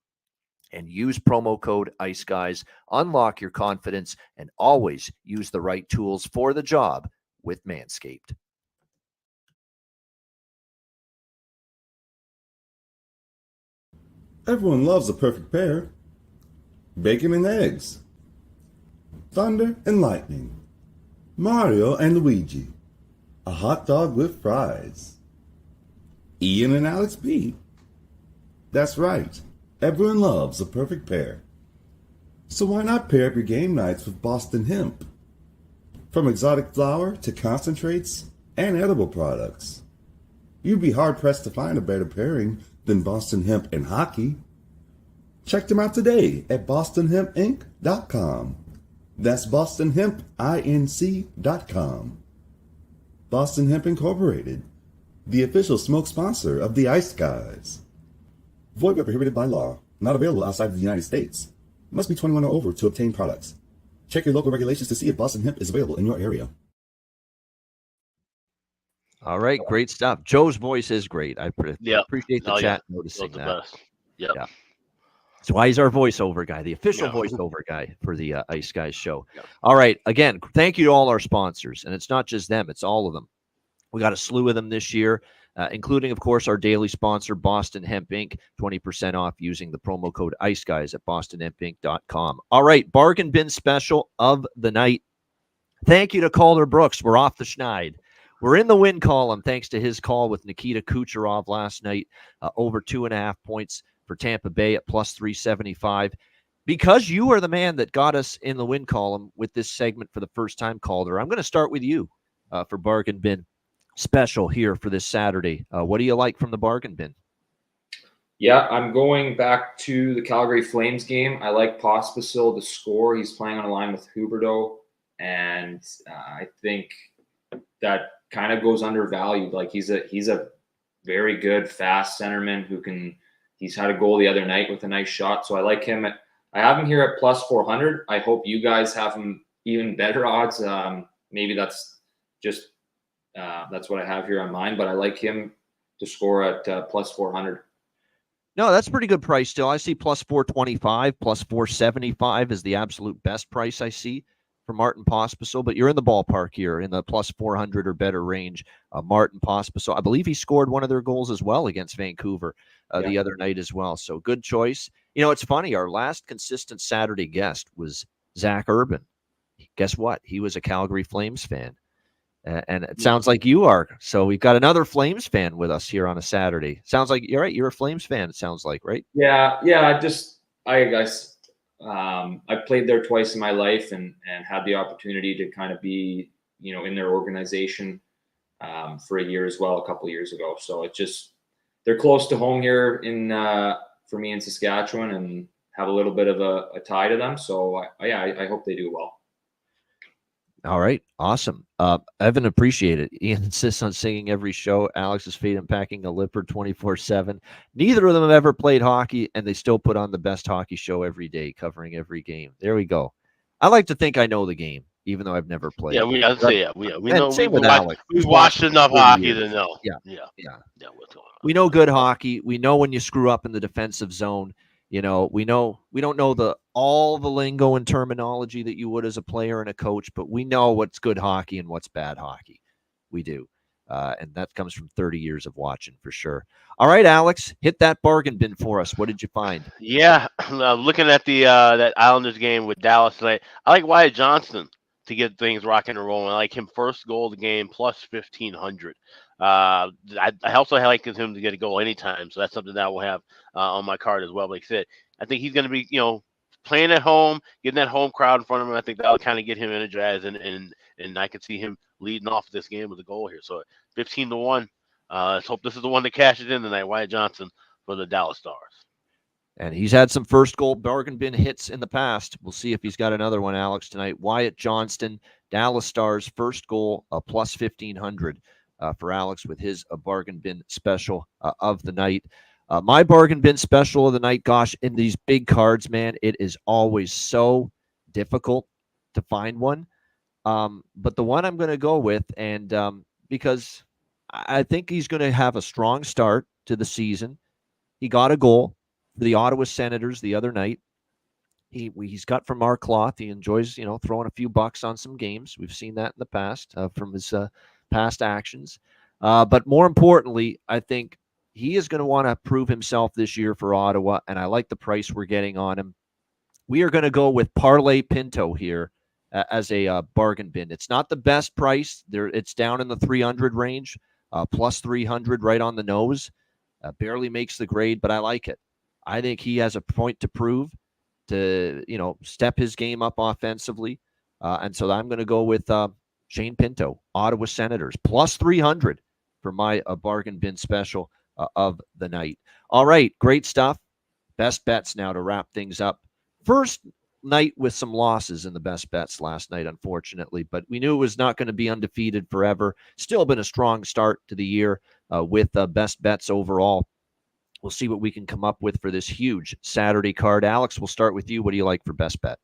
And use promo code ICEGUYS. Unlock your confidence and always use the right tools for the job with Manscaped. Everyone loves a perfect pair. Bacon and eggs. Thunder and lightning. Mario and Luigi. A hot dog with fries. Ian and Alex B. That's right. Everyone loves a perfect pair. So why not pair up your game nights with Boston Hemp? From exotic flower to concentrates and edible products. You'd be hard-pressed to find a better pairing than Boston Hemp and hockey. Check them out today at bostonhempinc.com. That's bostonhempinc.com. Boston Hemp Incorporated, the official smoke sponsor of the Ice Guys. Void where prohibited by law. Not available outside of the United States. Must be 21 or over to obtain products. Check your local regulations to see if Boston Hemp is available in your area. All right, great stuff. Joe's voice is great. I appreciate the chat noticing that. Yep. Yeah. That's why he's our voiceover guy, the official voiceover guy for the Ice Guys show. Yeah. All right, again, thank you to all our sponsors. And it's not just them, it's all of them. We got a slew of them this year, including, of course, our daily sponsor, Boston Hemp Inc., 20% off using the promo code ICEGUYS at bostonhempinc.com. All right, bargain bin special of the night. Thank you to Calder Brooks. We're off the schneid. We're in the win column thanks to his call with Nikita Kucherov last night, over 2.5 points for Tampa Bay at plus 375. Because you are the man that got us in the win column with this segment for the first time, Calder, I'm going to start with you for bargain bin special here for this Saturday. What do you like from the bargain bin? Yeah, I'm going back to the Calgary Flames game. I like Pospisil to score. He's playing on a line with Huberdeau, and I think that kind of goes undervalued. Like he's a very good fast centerman he's had a goal the other night with a nice shot. So I like him I have him here at plus 400. I hope you guys have him even better odds. Maybe that's just that's what I have here on mine, but I like him to score at plus 400. No, that's a pretty good price still. I see plus 425, plus 475 is the absolute best price I see for Martin Pospisil, but you're in the ballpark here in the plus 400 or better range. Martin Pospisil, I believe he scored one of their goals as well against Vancouver the other night as well. So good choice. You know, it's funny. Our last consistent Saturday guest was Zach Urban. Guess what? He was a Calgary Flames fan. And it sounds like you are. So we've got another Flames fan with us here on a Saturday. Sounds like you're right. You're a Flames fan. It sounds like, right? Yeah. I guess I played there twice in my life and had the opportunity to kind of be, in their organization for a year as well a couple of years ago. So they're close to home here for me in Saskatchewan, and have a little bit of a tie to them. So I hope they do well. All right. Awesome. Evan, appreciate it. Ian insists on singing every show. Alex's fate unpacking a Lippert 24/7. Neither of them have ever played hockey, and they still put on the best hockey show every day, covering every game. There we go. I like to think I know the game, even though I've never played. Yeah, we know. Same with Alex. We've watched enough hockey years. to know. Yeah. What's going on? We know good hockey. We know when you screw up in the defensive zone. We don't know all the lingo and terminology that you would as a player and a coach, but we know what's good hockey and what's bad hockey. We do. And that comes from 30 years of watching for sure. All right, Alex, hit that bargain bin for us. What did you find? Yeah, looking at the that Islanders game with Dallas tonight, I like Wyatt Johnston to get things rocking and rolling. I like him first goal of the game plus 1,500. I also like him to get a goal anytime, so that's something that we'll have on my card as well. Like I said, I think he's going to be, playing at home, getting that home crowd in front of him. I think that'll kind of get him energized, and I can see him leading off this game with a goal here. So 15-1. Let's hope this is the one that cashes in tonight. Wyatt Johnston for the Dallas Stars. And he's had some first goal bargain bin hits in the past. We'll see if he's got another one, Alex, tonight. Wyatt Johnston, Dallas Stars, first goal, plus 1,500 for Alex with his bargain bin special of the night. My bargain bin special of the night, gosh, in these big cards, man, it is always so difficult to find one. But the one I'm going to go with, and because I think he's going to have a strong start to the season. He got a goal for the Ottawa Senators the other night. He's got from our cloth. He enjoys, throwing a few bucks on some games. We've seen that in the past from his past actions. But more importantly, I think he is going to want to prove himself this year for Ottawa, and I like the price we're getting on him. We are going to go with Parlay Pinto here as a bargain bin. It's not the best price. It's down in the 300 range, plus 300 right on the nose. Barely makes the grade, but I like it. I think he has a point to prove to, step his game up offensively. And so I'm going to go with Shane Pinto, Ottawa Senators, plus 300 for my bargain bin special of the night. All right, great stuff. Best bets now to wrap things up. First night with some losses in the best bets last night, unfortunately, but we knew it was not going to be undefeated forever. Still been a strong start to the year with best bets overall. We'll see what we can come up with for this huge Saturday card. Alex, we'll start with you. What do you like for best bet?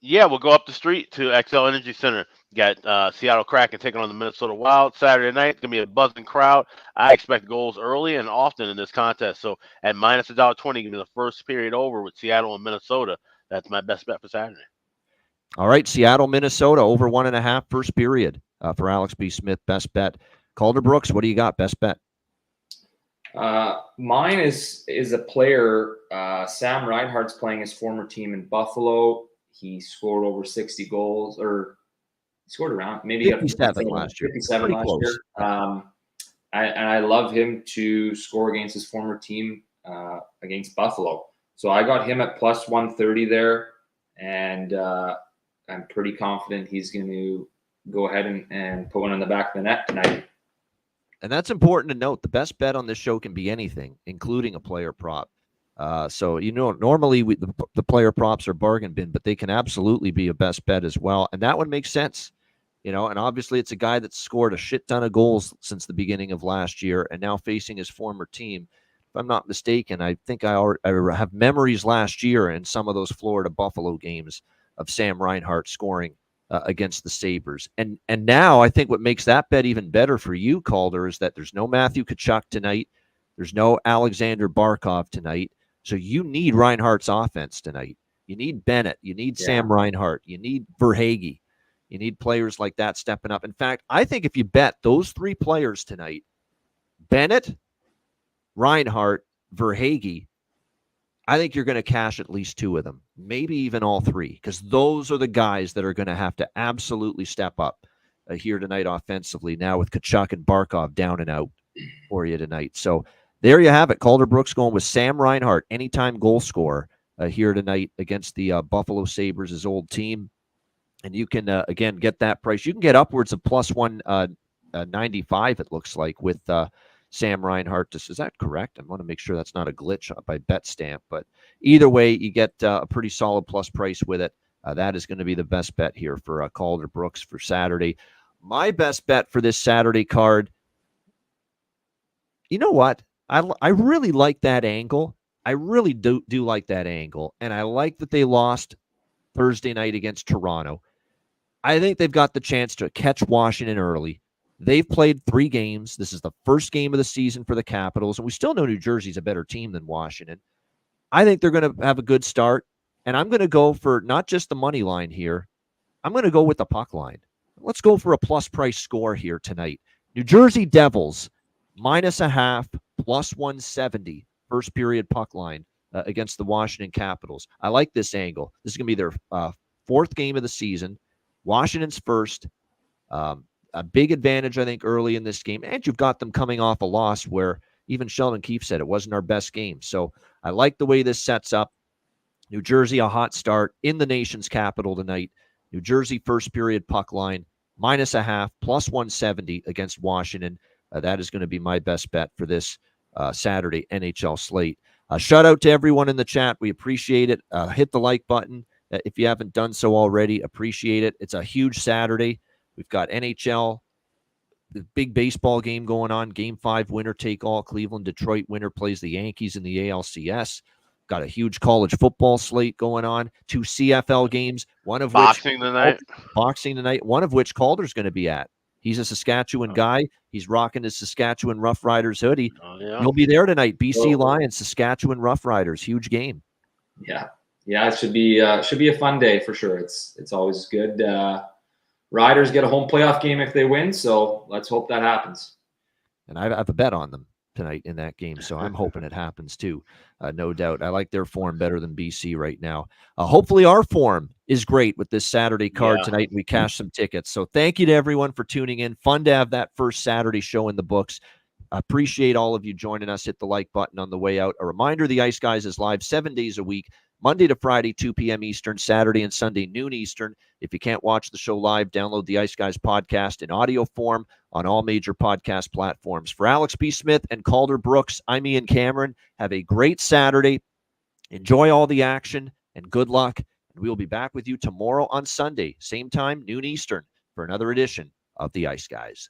Yeah, we'll go up the street to XL Energy Center. Got Seattle Kraken taking on the Minnesota Wild Saturday night. It's going to be a buzzing crowd. I expect goals early and often in this contest. So at minus $1.20, give me the first period over with Seattle and Minnesota. That's my best bet for Saturday. All right, Seattle, Minnesota, over 1.5 first period for Alex B. Smith, best bet. Calder Brooks, what do you got, best bet? Mine is a player. Sam Reinhart's playing his former team in Buffalo. He scored over 60 goals, or scored around maybe 57 last year. 57 last year. And I love him to score against his former team against Buffalo. So I got him at plus 130 there, and I'm pretty confident he's going to go ahead and put one in the back of the net tonight. And that's important to note. The best bet on this show can be anything, including a player prop. So, normally the player props are bargain bin, but they can absolutely be a best bet as well. And that one makes sense, and obviously it's a guy that's scored a shit ton of goals since the beginning of last year and now facing his former team. If I'm not mistaken, I think I have memories last year in some of those Florida Buffalo games of Sam Reinhart scoring against the Sabres. And now I think what makes that bet even better for you, Calder, is that there's no Matthew Tkachuk tonight. There's no Alexander Barkov tonight. So you need Reinhart's offense tonight. You need Bennett. You need Sam Reinhart. You need Verhaeghe. You need players like that stepping up. In fact, I think if you bet those three players tonight, Bennett, Reinhart, Verhaeghe, I think you're going to cash at least two of them, maybe even all three, because those are the guys that are going to have to absolutely step up here tonight offensively now with Tkachuk and Barkov down and out for you tonight. So there you have it. Calder Brooks going with Sam Reinhart, anytime goal scorer here tonight against the Buffalo Sabres, his old team. And you can, again, get that price. You can get upwards of plus 1 95, it looks like, with Sam Reinhart. Is that correct? I want to make sure that's not a glitch by BetStamp. But either way, you get a pretty solid plus price with it. That is going to be the best bet here for Calder Brooks for Saturday. My best bet for this Saturday card, you know what? I really like that angle. I really do like that angle. And I like that they lost Thursday night against Toronto. I think they've got the chance to catch Washington early. They've played 3 games. This is the first game of the season for the Capitals, and we still know New Jersey's a better team than Washington. I think they're going to have a good start, and I'm going to go for not just the money line here. I'm going to go with the puck line. Let's go for a plus price score here tonight. New Jersey Devils, -0.5, +170, first period puck line against the Washington Capitals. I like this angle. This is going to be their 4th game of the season. Washington's first. A big advantage, I think, early in this game. And you've got them coming off a loss where even Sheldon Keefe said it wasn't our best game. So I like the way this sets up. New Jersey, a hot start in the nation's capital tonight. New Jersey first period puck line, -0.5, +170 against Washington. That is going to be my best bet for this Saturday NHL slate. Shout out to everyone in the chat. We appreciate it. Hit the like button if you haven't done so already. Appreciate it. It's a huge Saturday. We've got NHL, the big baseball game going on. Game 5, winner take all. Cleveland, Detroit winner plays the Yankees in the ALCS. Got a huge college football slate going on. 2 CFL games, one of boxing tonight. Boxing tonight, one of which Calder's going to be at. He's a Saskatchewan guy. He's rocking his Saskatchewan Roughriders hoodie. He'll be there tonight. BC Lions, Saskatchewan Roughriders, huge game. Yeah, it should be a fun day for sure. It's always good. Riders get a home playoff game if they win, so let's hope that happens. And I have a bet on them tonight in that game, so I'm hoping it happens too, no doubt. I like their form better than BC right now. Hopefully our form is great with this Saturday card tonight, and we cash some tickets. So thank you to everyone for tuning in. Fun to have that first Saturday show in the books. Appreciate all of you joining us. Hit the like button on the way out. A reminder, the Ice Guys is live 7 days a week, Monday to Friday, 2 p.m. Eastern, Saturday and Sunday, noon Eastern. If you can't watch the show live, download the Ice Guys podcast in audio form on all major podcast platforms. For Alex P. Smith and Calder Brooks, I'm Ian Cameron. Have a great Saturday. Enjoy all the action, and good luck. And we will be back with you tomorrow on Sunday, same time, noon Eastern, for another edition of the Ice Guys.